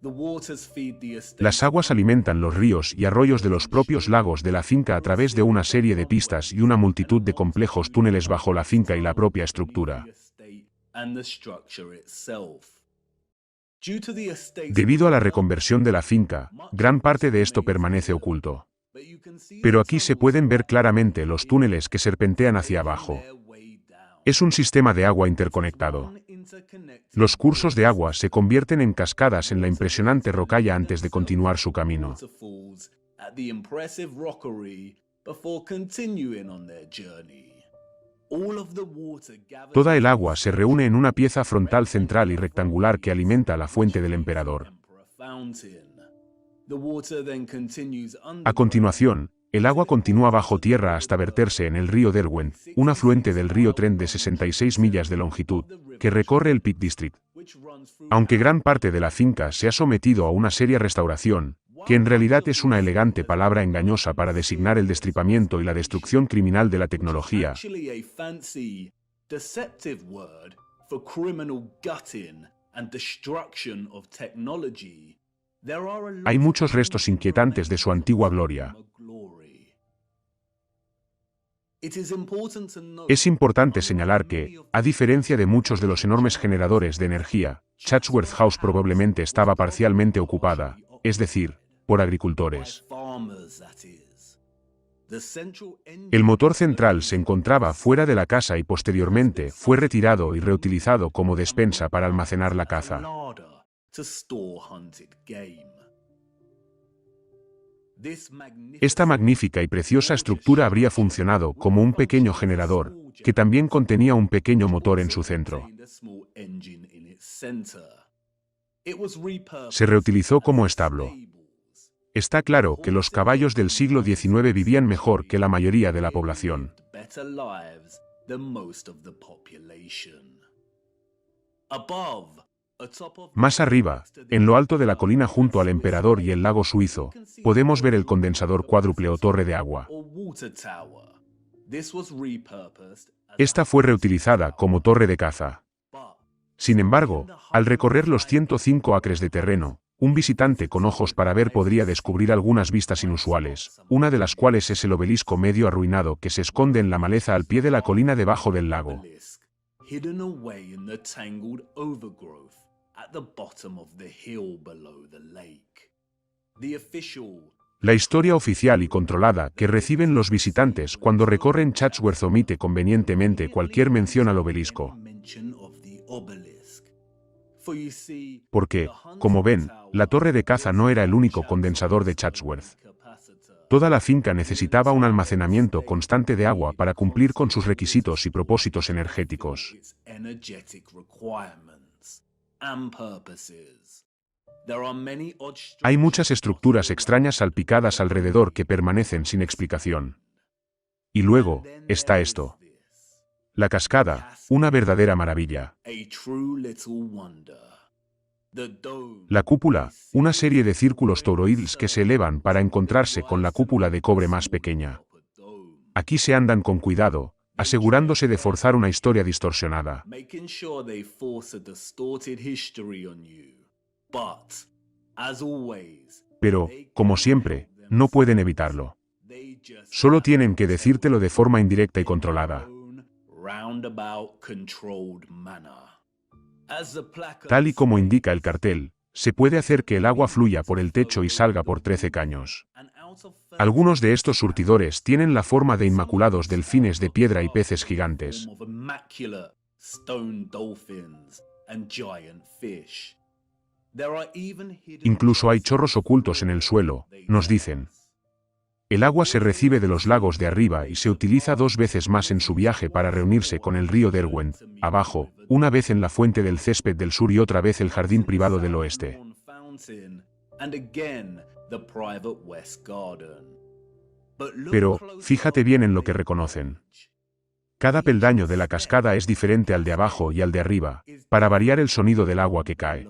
The waters feed the estate. Las aguas alimentan los ríos y arroyos de los propios lagos de la finca a través de una serie de pistas y una multitud de complejos túneles bajo la finca y la propia estructura. The estate and the structure itself. Due to the estate's Debido a la reconversión de la finca, gran parte de esto permanece oculto. but you can see Pero the aquí se tunnels pueden ver claramente los túneles que serpentean hacia abajo. their way down. Es un sistema de agua interconectado. One interconnected Los cursos de agua se convierten en cascadas en la impresionante rocalla antes de continuar su camino. waterfalls at the impressive rockery before continuing on their journey. All of the water gathers Toda el agua se reúne en una pieza frontal central y rectangular que alimenta la fuente del Emperador. Emperor Fountain. The water then continues A under continuación, el agua continúa bajo tierra hasta verterse en el río Derwent, un afluente del río Trent de 66 millas de longitud, que recorre el Peak District. which runs through Aunque gran parte de la finca se ha sometido a una seria restauración, que en realidad es una elegante palabra engañosa para designar el destripamiento y la destrucción criminal de la tecnología, actually a fancy, deceptive word for criminal gutting and destruction of technology. There are a lot hay of muchos restos inquietantes de su antigua gloria. glory. It is important to note Es importante señalar que, a diferencia de muchos de los enormes generadores de energía, Chatsworth House probablemente estaba parcialmente ocupada, es decir, por agricultores. farmers, that is. El motor central se encontraba fuera de la casa y posteriormente fue retirado y reutilizado como despensa para almacenar la caza. Esta magnífica y preciosa estructura habría funcionado como un pequeño generador, que también contenía un pequeño motor en su centro. Se reutilizó como establo. Está claro que los caballos del siglo XIX vivían mejor que la mayoría de la población. Más arriba, en lo alto de la colina junto al emperador y el lago suizo, podemos ver el condensador cuádruple o torre de agua. Esta fue reutilizada como torre de caza. Sin embargo, al recorrer los 105 acres de terreno, un visitante con ojos para ver podría descubrir algunas vistas inusuales, una de las cuales es el obelisco medio arruinado que se esconde en la maleza al pie de la colina debajo del lago. La historia oficial y controlada que reciben los visitantes cuando recorren Chatsworth omite convenientemente cualquier mención al obelisco. Porque, como ven, la torre de caza no era el único condensador de Chatsworth. Toda la finca necesitaba un almacenamiento constante de agua para cumplir con sus requisitos y propósitos energéticos. Hay muchas estructuras extrañas salpicadas alrededor que permanecen sin explicación. Y luego, está esto. La cascada, una verdadera maravilla. La cúpula, una serie de círculos toroides que se elevan para encontrarse con la cúpula de cobre más pequeña. Aquí se andan con cuidado, asegurándose de forzar una historia distorsionada. Pero, como siempre, no pueden evitarlo. Solo tienen que decírtelo de forma indirecta y controlada. Tal y como indica el cartel, se puede hacer que el agua fluya por el techo y salga por 13 caños. Algunos de estos surtidores tienen la forma de inmaculados delfines de piedra y peces gigantes. Incluso hay chorros ocultos en el suelo, nos dicen. El agua se recibe de los lagos de arriba y se utiliza 2 veces más en su viaje para reunirse con el río Derwent, abajo, una vez en la fuente del césped del sur y otra vez el jardín privado del oeste. Pero, fíjate bien en lo que reconocen. Cada peldaño de la cascada es diferente al de abajo y al de arriba, para variar el sonido del agua que cae.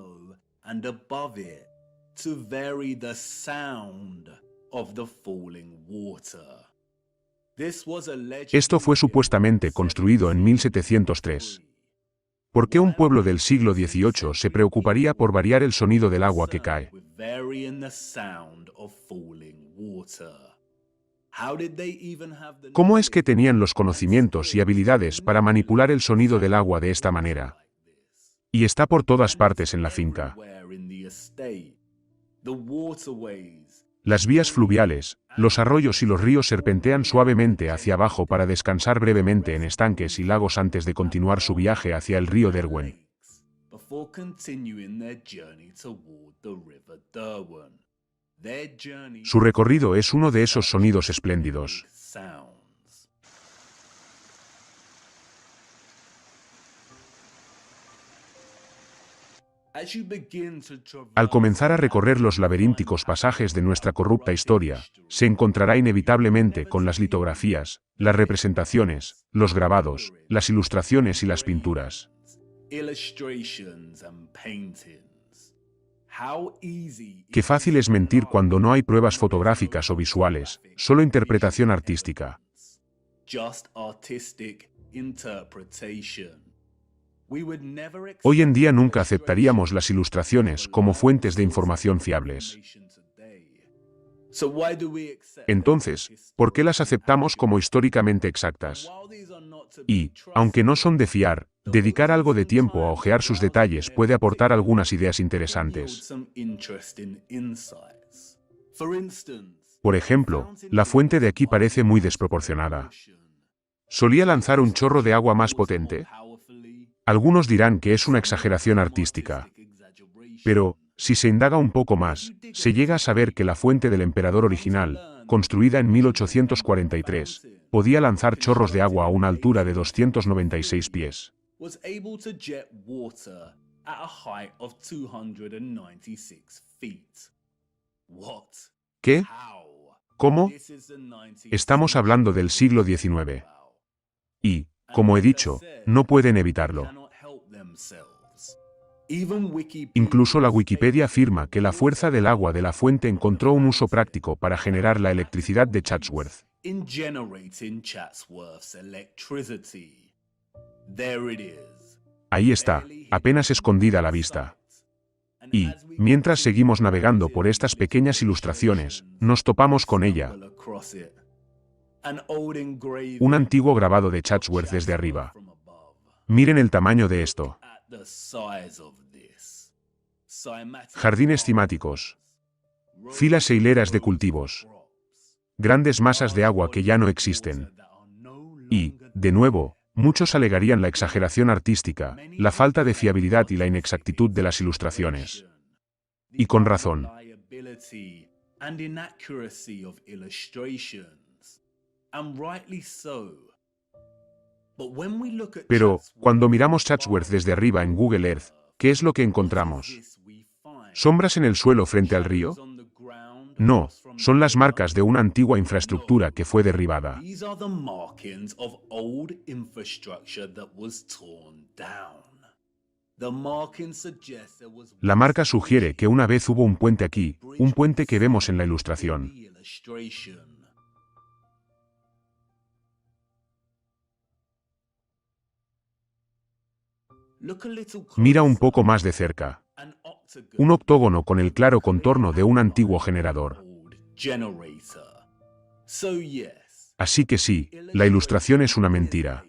Esto fue supuestamente construido en 1703. ¿Por qué un pueblo del siglo XVIII se preocuparía por variar el sonido del agua que cae? ¿Cómo es que tenían los conocimientos y habilidades para manipular el sonido del agua de esta manera? Y está por todas partes en la finca. Las vías fluviales, los arroyos y los ríos serpentean suavemente hacia abajo para descansar brevemente en estanques y lagos antes de continuar su viaje hacia el río Derwent. Su recorrido es uno de esos sonidos espléndidos. Al comenzar a recorrer los laberínticos pasajes de nuestra corrupta historia, se encontrará inevitablemente con las litografías, las representaciones, los grabados, las ilustraciones y las pinturas. Qué fácil es mentir cuando no hay pruebas fotográficas o visuales, solo interpretación artística. Hoy en día nunca aceptaríamos las ilustraciones como fuentes de información fiables. Entonces, ¿por qué las aceptamos como históricamente exactas? Y, aunque no son de fiar, dedicar algo de tiempo a hojear sus detalles puede aportar algunas ideas interesantes. Por ejemplo, la fuente de aquí parece muy desproporcionada. ¿Solía lanzar un chorro de agua más potente? Algunos dirán que es una exageración artística. Pero, si se indaga un poco más, se llega a saber que la fuente del emperador original, construida en 1843, podía lanzar chorros de agua a una altura de 296 pies. Was able to jet water at a height of 296 feet. What? ¿Qué? How? ¿Cómo? This is the 19th Estamos hablando del siglo XIX. Y, como he dicho, no pueden evitarlo. cannot help themselves. Even Wikipedia Incluso la Wikipedia afirma que la fuerza del agua de la fuente encontró un uso práctico para generar la electricidad de Chatsworth. in generating Chatsworth's electricity. There it is. Ahí está, apenas escondida a la vista. Y, mientras seguimos navegando por estas pequeñas ilustraciones, nos topamos con ella, un antiguo grabado de Chatsworth desde arriba. Miren el tamaño de esto. Jardines cimáticos. Filas e hileras de cultivos. Grandes masas de agua que ya no existen. Y, de nuevo, muchos alegarían la exageración artística, la falta de fiabilidad y la inexactitud de las ilustraciones. Y con razón. Pero, cuando miramos Chatsworth desde arriba en Google Earth, ¿qué es lo que encontramos? ¿Sombras en el suelo frente al río? No, son las marcas de una antigua infraestructura que fue derribada. La marca sugiere que una vez hubo un puente aquí, un puente que vemos en la ilustración. Mira un poco más de cerca. Un octógono con el claro contorno de un antiguo generador. Así que sí, la ilustración es una mentira.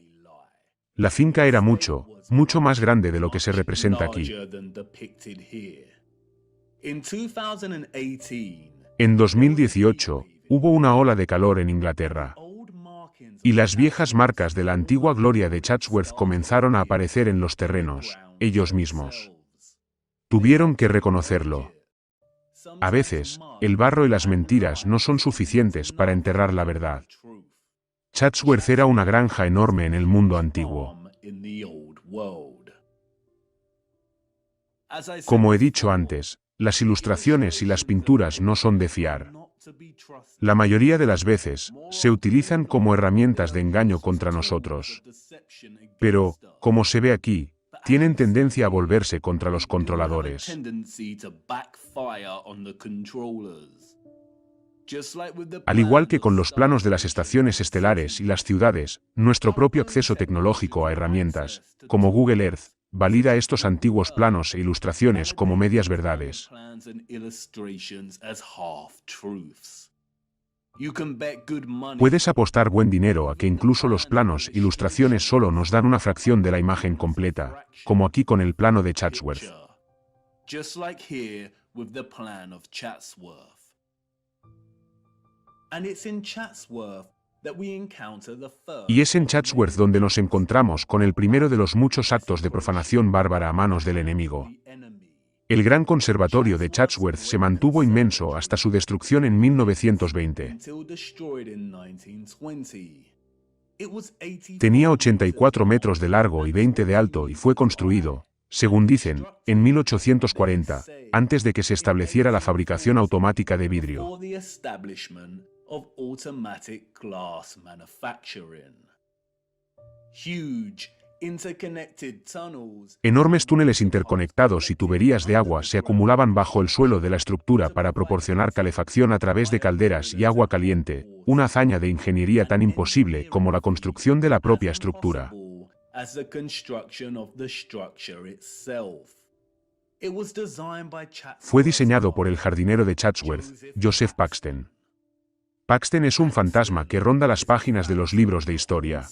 La finca era mucho, mucho más grande de lo que se representa aquí. En 2018, hubo una ola de calor en Inglaterra. Y las viejas marcas de la antigua gloria de Chatsworth comenzaron a aparecer en los terrenos, ellos mismos. Tuvieron que reconocerlo. A veces, el barro y las mentiras no son suficientes para enterrar la verdad. Chatsworth era una granja enorme en el mundo antiguo. Como he dicho antes, las ilustraciones y las pinturas no son de fiar. La mayoría de las veces, se utilizan como herramientas de engaño contra nosotros. Pero, como se ve aquí, tienen tendencia a volverse contra los controladores. Al igual que con los planos de las estaciones estelares y las ciudades, nuestro propio acceso tecnológico a herramientas, como Google Earth, valida estos antiguos planos e ilustraciones como medias verdades. Puedes apostar buen dinero a que incluso los planos e ilustraciones solo nos dan una fracción de la imagen completa, como aquí con el plano de Chatsworth. Y es en Chatsworth donde nos encontramos con el primero de los muchos actos de profanación bárbara a manos del enemigo. El gran conservatorio de Chatsworth se mantuvo inmenso hasta su destrucción en 1920. Tenía 84 metros de largo y 20 de alto y fue construido, según dicen, en 1840, antes de que se estableciera la fabricación automática de vidrio. Enormes túneles interconectados y tuberías de agua se acumulaban bajo el suelo de la estructura para proporcionar calefacción a través de calderas y agua caliente, una hazaña de ingeniería tan imposible como la construcción de la propia estructura. Fue diseñado por el jardinero de Chatsworth, Joseph Paxton. Paxton es un fantasma que ronda las páginas de los libros de historia.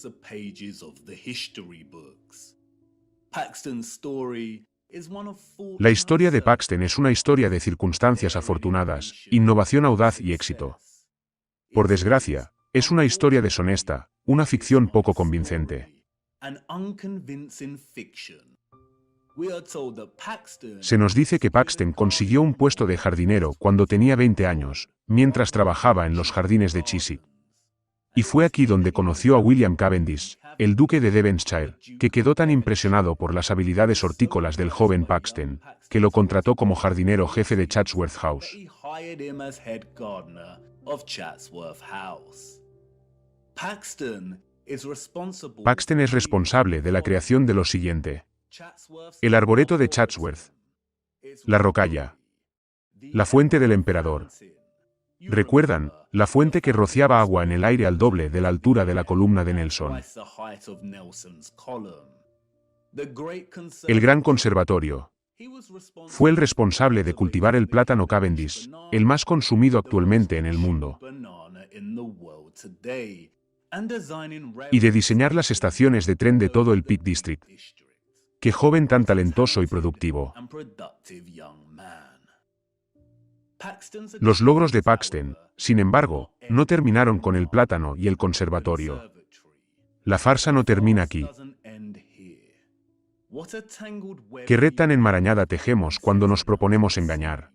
La historia de Paxton es una historia de circunstancias afortunadas, innovación audaz y éxito. Por desgracia, es una historia deshonesta, una ficción poco convincente. Se nos dice que Paxton consiguió un puesto de jardinero cuando tenía 20 años, mientras trabajaba en los jardines de Chiswick. Y fue aquí donde conoció a William Cavendish, el duque de Devonshire, que quedó tan impresionado por las habilidades hortícolas del joven Paxton, que lo contrató como jardinero jefe de Chatsworth House. Paxton es responsable de la creación de lo siguiente: el arboreto de Chatsworth, la rocalla, la fuente del emperador. ¿Recuerdan? La fuente que rociaba agua en el aire al doble de la altura de la columna de Nelson. El gran conservatorio. Fue el responsable de cultivar el plátano Cavendish, el más consumido actualmente en el mundo, y de diseñar las estaciones de tren de todo el Peak District. ¡Qué joven tan talentoso y productivo! Los logros de Paxton, sin embargo, no terminaron con el plátano y el conservatorio. La farsa no termina aquí. ¿Qué red tan enmarañada tejemos cuando nos proponemos engañar?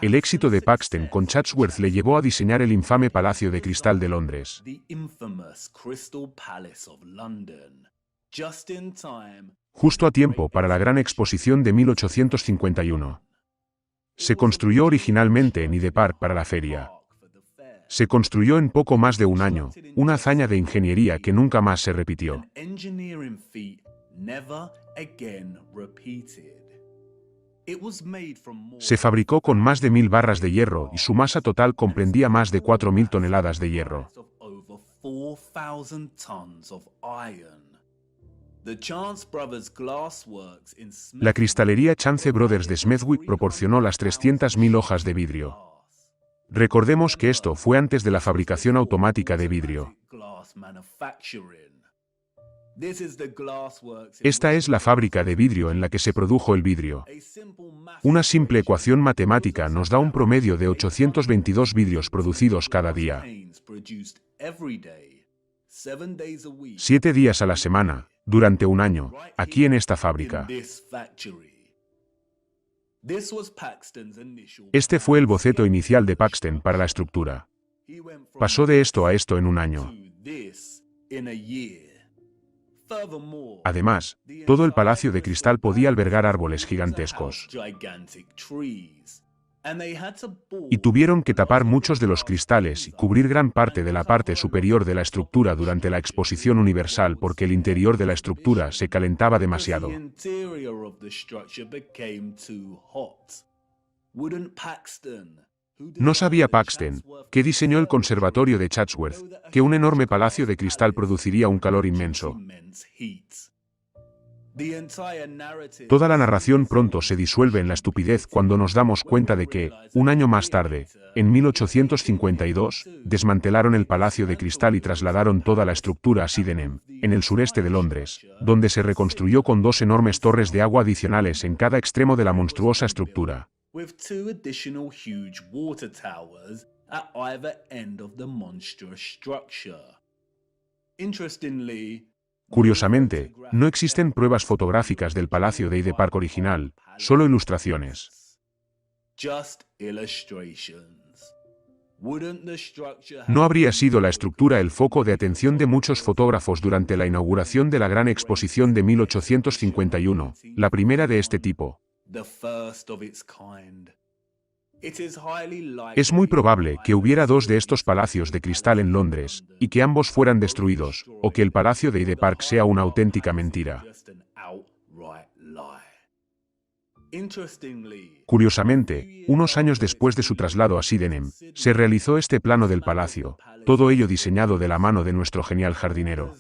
El éxito de Paxton con Chatsworth le llevó a diseñar el infame Palacio de Cristal de Londres. Justo a tiempo para la gran exposición de 1851. Se construyó originalmente en Hyde Park para la feria. Se construyó en poco más de un año, una hazaña de ingeniería que nunca más se repitió. Se fabricó con más de 1000 barras de hierro y su masa total comprendía más de 4000 toneladas de hierro. La cristalería Chance Brothers de Smethwick proporcionó las 300.000 hojas de vidrio. Recordemos que esto fue antes de la fabricación automática de vidrio. Esta es la fábrica de vidrio en la que se produjo el vidrio. Una simple ecuación matemática nos da un promedio de 822 vidrios producidos cada día. 7 días a la semana, durante un año, aquí en esta fábrica. Este fue el boceto inicial de Paxton para la estructura. Pasó de esto a esto en un año. Además, todo el palacio de cristal podía albergar árboles gigantescos. Y tuvieron que tapar muchos de los cristales y cubrir gran parte de la parte superior de la estructura durante la exposición universal porque el interior de la estructura se calentaba demasiado. ¿No sabía Paxton, que diseñó el conservatorio de Chatsworth, que un enorme palacio de cristal produciría un calor inmenso? Toda la narración pronto se disuelve en la estupidez cuando nos damos cuenta de que, un año más tarde, en 1852, desmantelaron el Palacio de Cristal y trasladaron toda la estructura a Sydenham, en el sureste de Londres, donde se reconstruyó con 2 enormes torres de agua adicionales en cada extremo de la monstruosa estructura. Curiosamente, no existen pruebas fotográficas del Palacio de Hyde Park original, solo ilustraciones. ¿No habría sido la estructura el foco de atención de muchos fotógrafos durante la inauguración de la Gran Exposición de 1851, la primera de este tipo? Es muy probable que hubiera 2 de estos palacios de cristal en Londres, y que ambos fueran destruidos, o que el Palacio de Hyde Park sea una auténtica mentira. Curiosamente, unos años después de su traslado a Sydenham, se realizó este plano del palacio, todo ello diseñado de la mano de nuestro genial jardinero.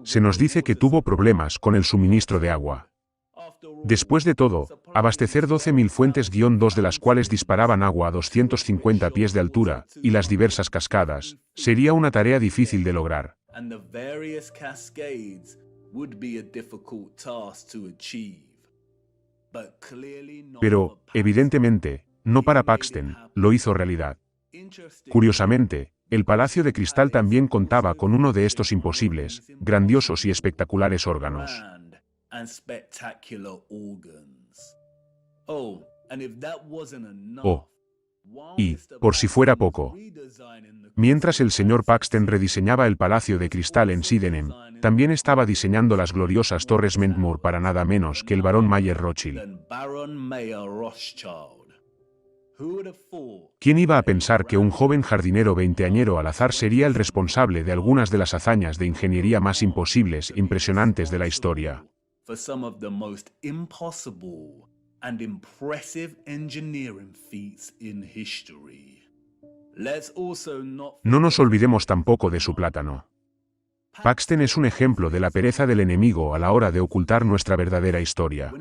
Se nos dice que tuvo problemas con el suministro de agua. Después de todo, abastecer 12.000 fuentes, 2 de las cuales disparaban agua a 250 pies de altura, y las diversas cascadas, sería una tarea difícil de lograr. Pero, evidentemente, no para Paxton, lo hizo realidad. Curiosamente, el Palacio de Cristal también contaba con uno de estos imposibles, grandiosos y espectaculares órganos. Y, por si fuera poco, mientras el señor Paxton rediseñaba el Palacio de Cristal en Sydenham, también estaba diseñando las gloriosas Torres Mentmoor para nada menos que el barón Mayer Rothschild. ¿Quién iba a pensar que un joven jardinero veinteañero al azar sería el responsable de algunas de las hazañas de ingeniería más imposibles e impresionantes de la historia? No nos olvidemos tampoco de su plátano. Paxton es un ejemplo de la pereza del enemigo a la hora de ocultar nuestra verdadera historia.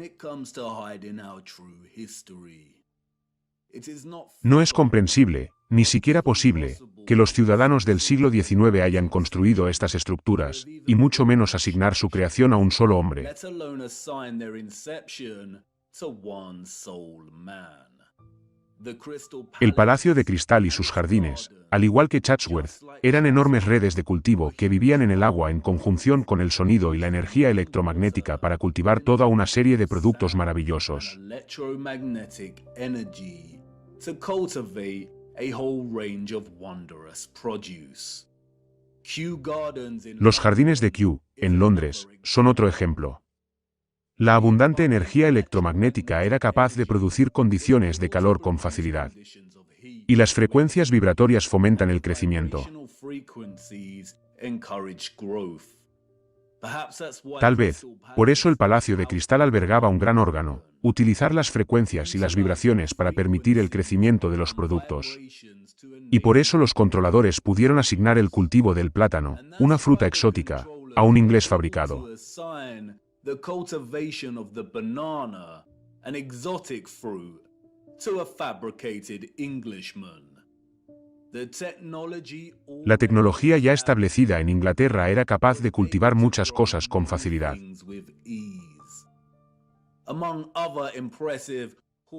No es comprensible, ni siquiera posible, que los ciudadanos del siglo XIX hayan construido estas estructuras, y mucho menos asignar su creación a un solo hombre. El Palacio de Cristal y sus jardines, al igual que Chatsworth, eran enormes redes de cultivo que vivían en el agua en conjunción con el sonido y la energía electromagnética para cultivar toda una serie de productos maravillosos. Los jardines de Kew, en Londres, son otro ejemplo. La abundante energía electromagnética era capaz de producir condiciones de calor con facilidad. Y las frecuencias vibratorias fomentan el crecimiento. Tal vez, por eso el Palacio de Cristal albergaba un gran órgano, utilizar las frecuencias y las vibraciones para permitir el crecimiento de los productos. Y por eso los controladores pudieron asignar el cultivo del plátano, una fruta exótica, a un inglés fabricado. The cultivation of the banana, an exotic fruit, to a fabricated Englishman. La tecnología ya establecida en Inglaterra era capaz de cultivar muchas cosas con facilidad.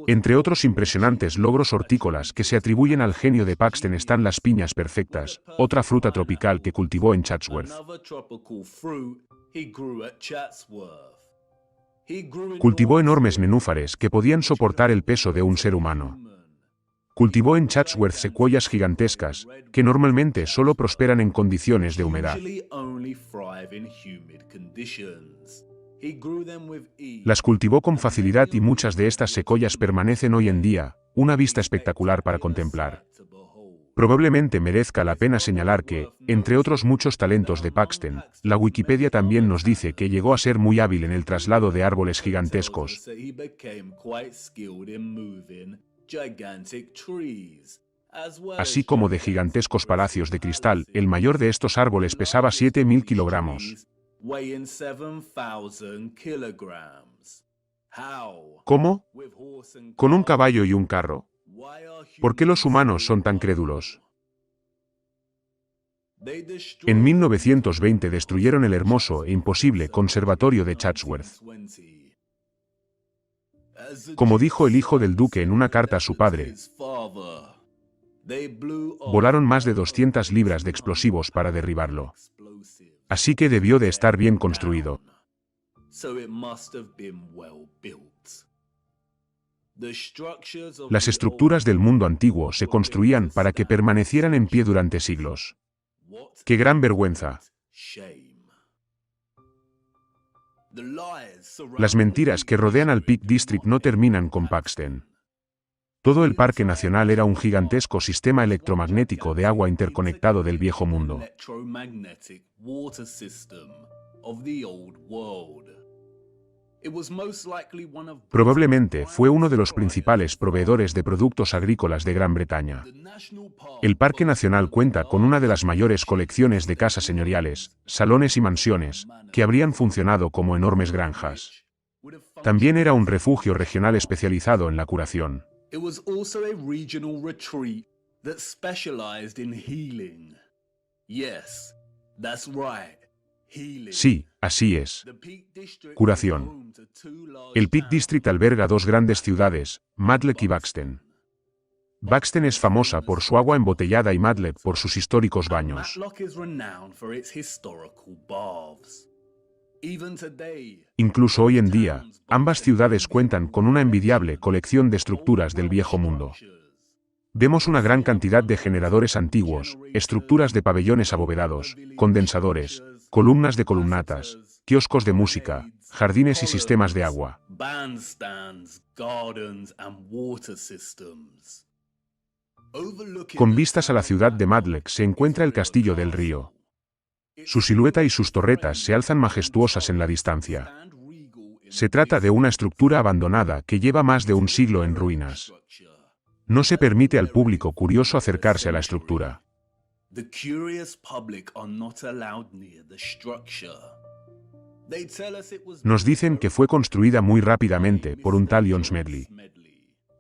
Entre otros impresionantes logros hortícolas que se atribuyen al genio de Paxton están las piñas perfectas, otra fruta tropical que cultivó en Chatsworth. Cultivó enormes nenúfares que podían soportar el peso de un ser humano. Cultivó en Chatsworth secuoyas gigantescas, que normalmente solo prosperan en condiciones de humedad. Las cultivó con facilidad y muchas de estas secuoyas permanecen hoy en día, una vista espectacular para contemplar. Probablemente merezca la pena señalar que, entre otros muchos talentos de Paxton, la Wikipedia también nos dice que llegó a ser muy hábil en el traslado de árboles gigantescos, así como de gigantescos palacios de cristal. El mayor de estos árboles pesaba 7.000 kilogramos. ¿Cómo? ¿Con un caballo y un carro? ¿Por qué los humanos son tan crédulos? En 1920 destruyeron el hermoso e imposible conservatorio de Chatsworth. Como dijo el hijo del duque en una carta a su padre, volaron más de 200 libras de explosivos para derribarlo. Así que debió de estar bien construido. Las estructuras del mundo antiguo se construían para que permanecieran en pie durante siglos. ¡Qué gran vergüenza! Las mentiras que rodean al Peak District no terminan con Paxton. Todo el Parque Nacional era un gigantesco sistema electromagnético de agua interconectado del viejo mundo. Probablemente fue uno de los principales proveedores de productos agrícolas de Gran Bretaña. El Parque Nacional cuenta con una de las mayores colecciones de casas señoriales, salones y mansiones, que habrían funcionado como enormes granjas. También era un refugio regional especializado en la curación. Sí, así es. Curación. El Peak District alberga dos grandes ciudades, Matlock y Buxton. Buxton es famosa por su agua embotellada y Matlock por sus históricos baños. Matlock is renowned for its historical baths. Even today, Incluso hoy en día, ambas ciudades cuentan con una envidiable colección de estructuras del viejo mundo. Vemos una gran cantidad de generadores antiguos, estructuras de pabellones abovedados, condensadores, columnas de columnatas, kioscos de música, jardines y sistemas de agua. bandstands, gardens, and water systems. Con vistas a la ciudad de Matlock se encuentra el Castillo del Río. Su silueta y sus torretas se alzan majestuosas en la distancia. Se trata de una estructura abandonada que lleva más de un siglo en ruinas. No se permite al público curioso acercarse a la estructura. The curious public are not allowed near the structure. They tell us it was Nos dicen que fue construida muy rápidamente por un tal John Smedley.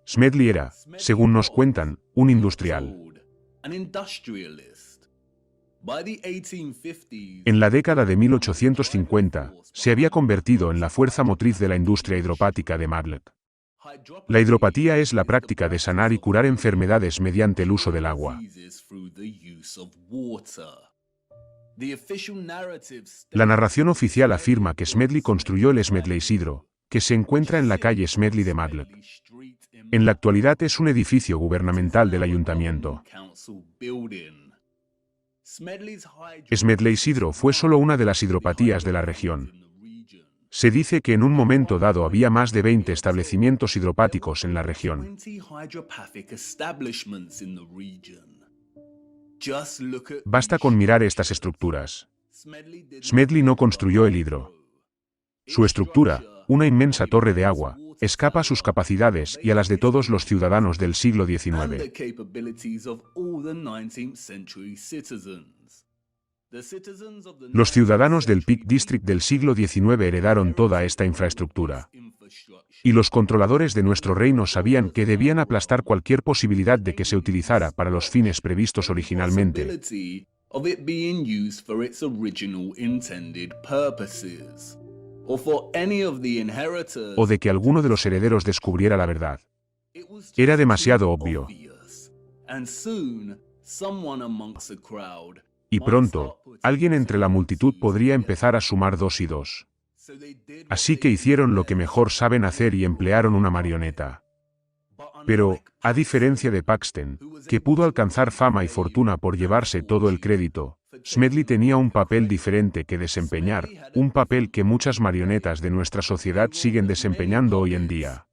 Smedley era, según nos cuentan, un industrial. an industrialist. By the 1850s, En la década de 1850, se había convertido en la fuerza motriz de la industria hidropática de Matlock. La hidropatía es la práctica de sanar y curar enfermedades mediante el uso del agua. La narración oficial afirma que Smedley construyó el Smedley Hydro, que se encuentra en la calle Smedley de Matlock. En la actualidad es un edificio gubernamental del ayuntamiento. Smedley Hydro fue solo una de las hidropatías de la región. Se dice que en un momento dado había más de 20 establecimientos hidropáticos en la región. Basta con mirar estas estructuras. Smedley no construyó el hidro. Su estructura, una inmensa torre de agua, escapa a sus capacidades y a las de todos los ciudadanos del siglo XIX. Los ciudadanos del Peak District del siglo XIX heredaron toda esta infraestructura. Y los controladores de nuestro reino sabían que debían aplastar cualquier posibilidad de que se utilizara para los fines previstos originalmente. O de que alguno de los herederos descubriera la verdad. Era demasiado obvio. Y pronto, alguien entre la multitud podría empezar a sumar 2 y 2. Así que hicieron lo que mejor saben hacer y emplearon una marioneta. Pero, a diferencia de Paxton, que pudo alcanzar fama y fortuna por llevarse todo el crédito, Smedley tenía un papel diferente que desempeñar, un papel que muchas marionetas de nuestra sociedad siguen desempeñando hoy en día.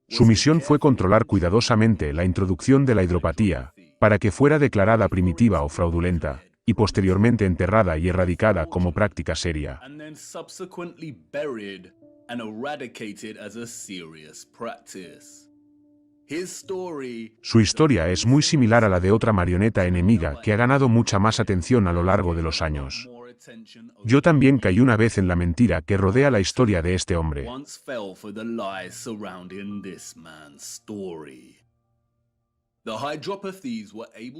Su misión fue controlar cuidadosamente la introducción de la hidropatía, para que fuera declarada primitiva o fraudulenta, y posteriormente enterrada y erradicada como práctica seria. Su historia es muy similar a la de otra marioneta enemiga que ha ganado mucha más atención a lo largo de los años. Yo también caí una vez en la mentira que rodea la historia de este hombre.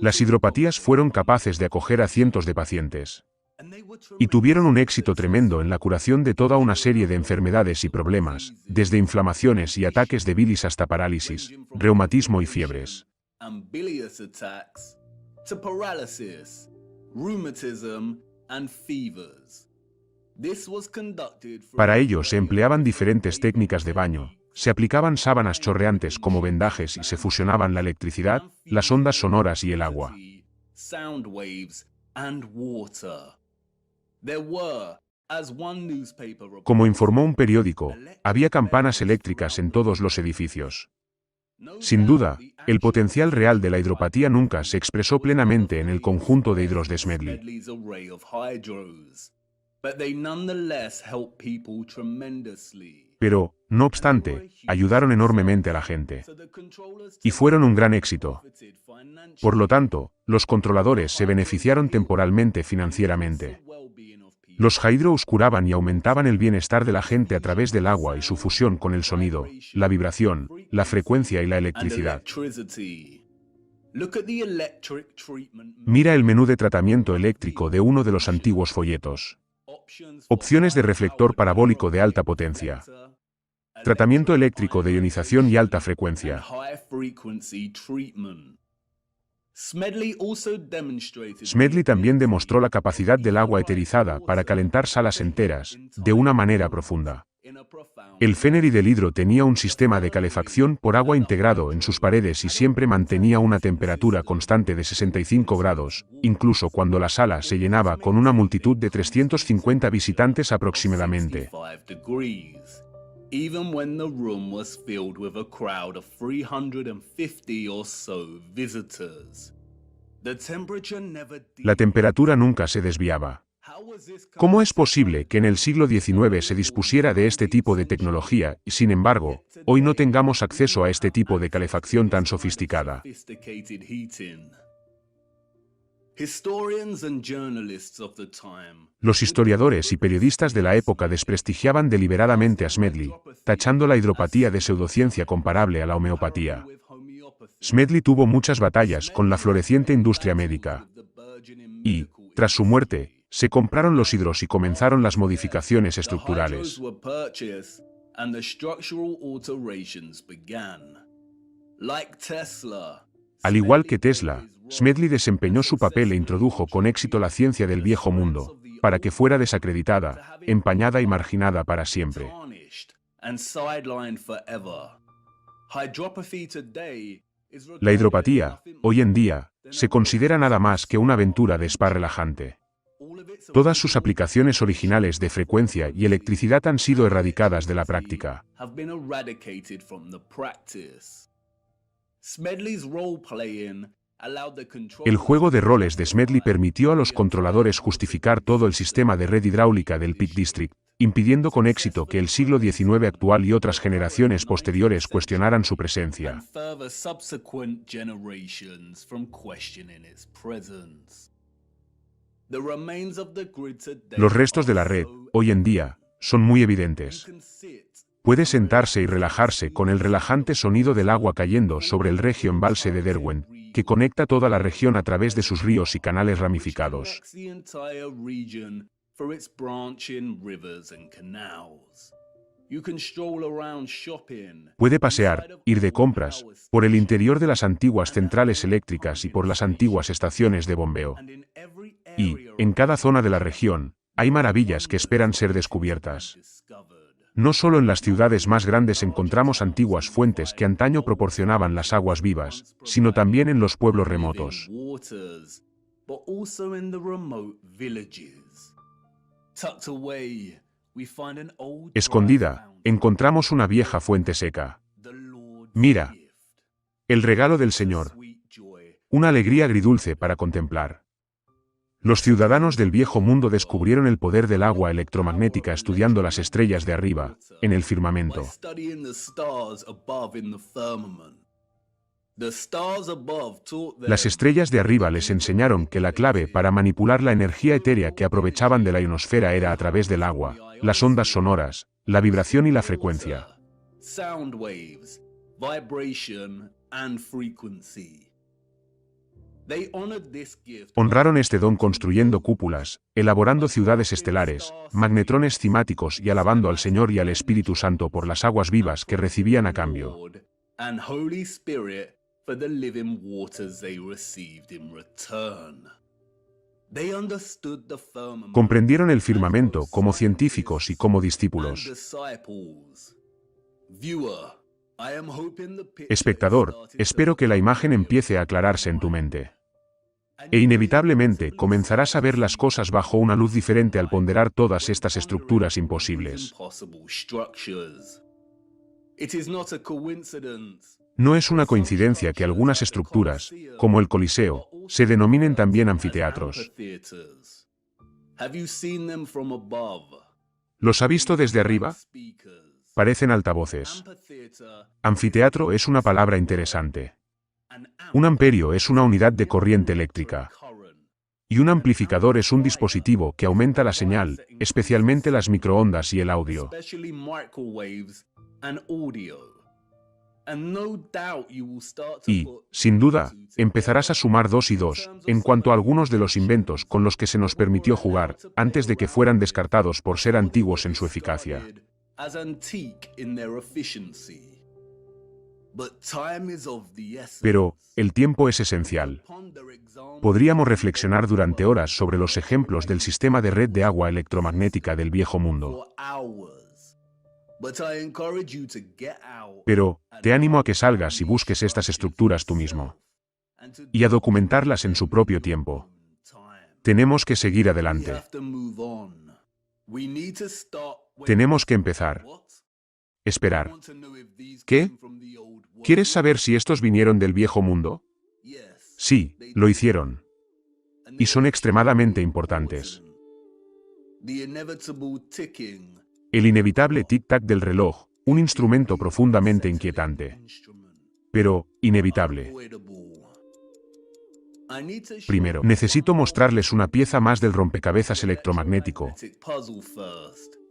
Las hidropatías fueron capaces de acoger a cientos de pacientes. Y tuvieron un éxito tremendo en la curación de toda una serie de enfermedades y problemas, desde inflamaciones y ataques de bilis hasta parálisis, reumatismo y fiebres. Para ello se empleaban diferentes técnicas de baño, se aplicaban sábanas chorreantes como vendajes y se fusionaban la electricidad, las ondas sonoras y el agua. Como informó un periódico, había campanas eléctricas en todos los edificios. Sin duda, el potencial real de la hidropatía nunca se expresó plenamente en el conjunto de hidros de Smedley. Pero, no obstante, ayudaron enormemente a la gente. Y fueron un gran éxito. Por lo tanto, los controladores se beneficiaron temporalmente financieramente. Los hydros curaban y aumentaban el bienestar de la gente a través del agua y su fusión con el sonido, la vibración, la frecuencia y la electricidad. Mira el menú de tratamiento eléctrico de uno de los antiguos folletos. Opciones de reflector parabólico de alta potencia. Tratamiento eléctrico de ionización y alta frecuencia. Smedley también demostró la capacidad del agua eterizada para calentar salas enteras, de una manera profunda. El feneridelhidro tenía un sistema de calefacción por agua integrado en sus paredes y siempre mantenía una temperatura constante de 65 grados, incluso cuando la sala se llenaba con una multitud de 350 visitantes aproximadamente. Even when the room was filled with a crowd of 350 or so visitors. The temperature never La temperatura nunca se desviaba. ¿Cómo es posible que en el siglo XIX se dispusiera de este tipo de tecnología y, sin embargo, hoy no tengamos acceso a este tipo de calefacción tan sofisticada? Los historiadores y periodistas de la época desprestigiaban deliberadamente a Smedley, tachando la hidropatía de pseudociencia comparable a la homeopatía. Smedley tuvo muchas batallas con la floreciente industria médica. Y, tras su muerte, se compraron los hidros y comenzaron las modificaciones estructurales. Al igual que Tesla, Smedley desempeñó su papel e introdujo con éxito la ciencia del viejo mundo, para que fuera desacreditada, empañada y marginada para siempre. La hidropatía, hoy en día, se considera nada más que una aventura de spa relajante. Todas sus aplicaciones originales de frecuencia y electricidad han sido erradicadas de la práctica. El juego de roles de Smedley permitió a los controladores justificar todo el sistema de red hidráulica del Peak District, impidiendo con éxito que el siglo XIX actual y otras generaciones posteriores cuestionaran su presencia. Los restos de la red, hoy en día, son muy evidentes. Puede sentarse y relajarse con el relajante sonido del agua cayendo sobre el regio embalse de Derwent, que conecta toda la región a través de sus ríos y canales ramificados. Puede pasear, ir de compras, por el interior de las antiguas centrales eléctricas y por las antiguas estaciones de bombeo. Y, en cada zona de la región, hay maravillas que esperan ser descubiertas. No solo en las ciudades más grandes encontramos antiguas fuentes que antaño proporcionaban las aguas vivas, sino también en los pueblos remotos. Escondida, encontramos una vieja fuente seca. Mira, el regalo del Señor. Una alegría agridulce para contemplar. Los ciudadanos del viejo mundo descubrieron el poder del agua electromagnética estudiando las estrellas de arriba, en el firmamento. Las estrellas de arriba les enseñaron que la clave para manipular la energía etérea que aprovechaban de la ionosfera era a través del agua, las ondas sonoras, la vibración y la frecuencia. Honraron este don construyendo cúpulas, elaborando ciudades estelares, magnetrones cimáticos y alabando al Señor y al Espíritu Santo por las aguas vivas que recibían a cambio. Comprendieron el firmamento como científicos y como discípulos. Espectador, espero que la imagen empiece a aclararse en tu mente. E inevitablemente comenzarás a ver las cosas bajo una luz diferente al ponderar todas estas estructuras imposibles. No es una coincidencia que algunas estructuras, como el Coliseo, se denominen también anfiteatros. ¿Los ha visto desde arriba? Parecen altavoces. Anfiteatro es una palabra interesante. Un amperio es una unidad de corriente eléctrica. Y un amplificador es un dispositivo que aumenta la señal, especialmente las microondas y el audio. Y, sin duda, empezarás a sumar 2 y 2, en cuanto a algunos de los inventos con los que se nos permitió jugar, antes de que fueran descartados por ser antiguos en su eficacia. as antique in their efficiency. But time is of the essence. Pero, el tiempo es esencial. Podríamos reflexionar durante horas sobre los ejemplos del sistema de red de agua electromagnética del viejo mundo. Pero, te animo a que salgas y busques estas estructuras tú mismo. Y a documentarlas en su propio tiempo. Tenemos que seguir adelante. Tenemos que empezar. Esperar. ¿Qué? ¿Quieres saber si estos vinieron del viejo mundo? Sí, lo hicieron. Y son extremadamente importantes. El inevitable tic-tac del reloj, un instrumento profundamente inquietante. Pero, inevitable. Primero, necesito mostrarles una pieza más del rompecabezas electromagnético.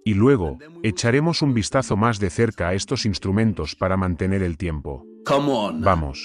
Y luego, echaremos un vistazo más de cerca a estos instrumentos para mantener el tiempo. Vamos.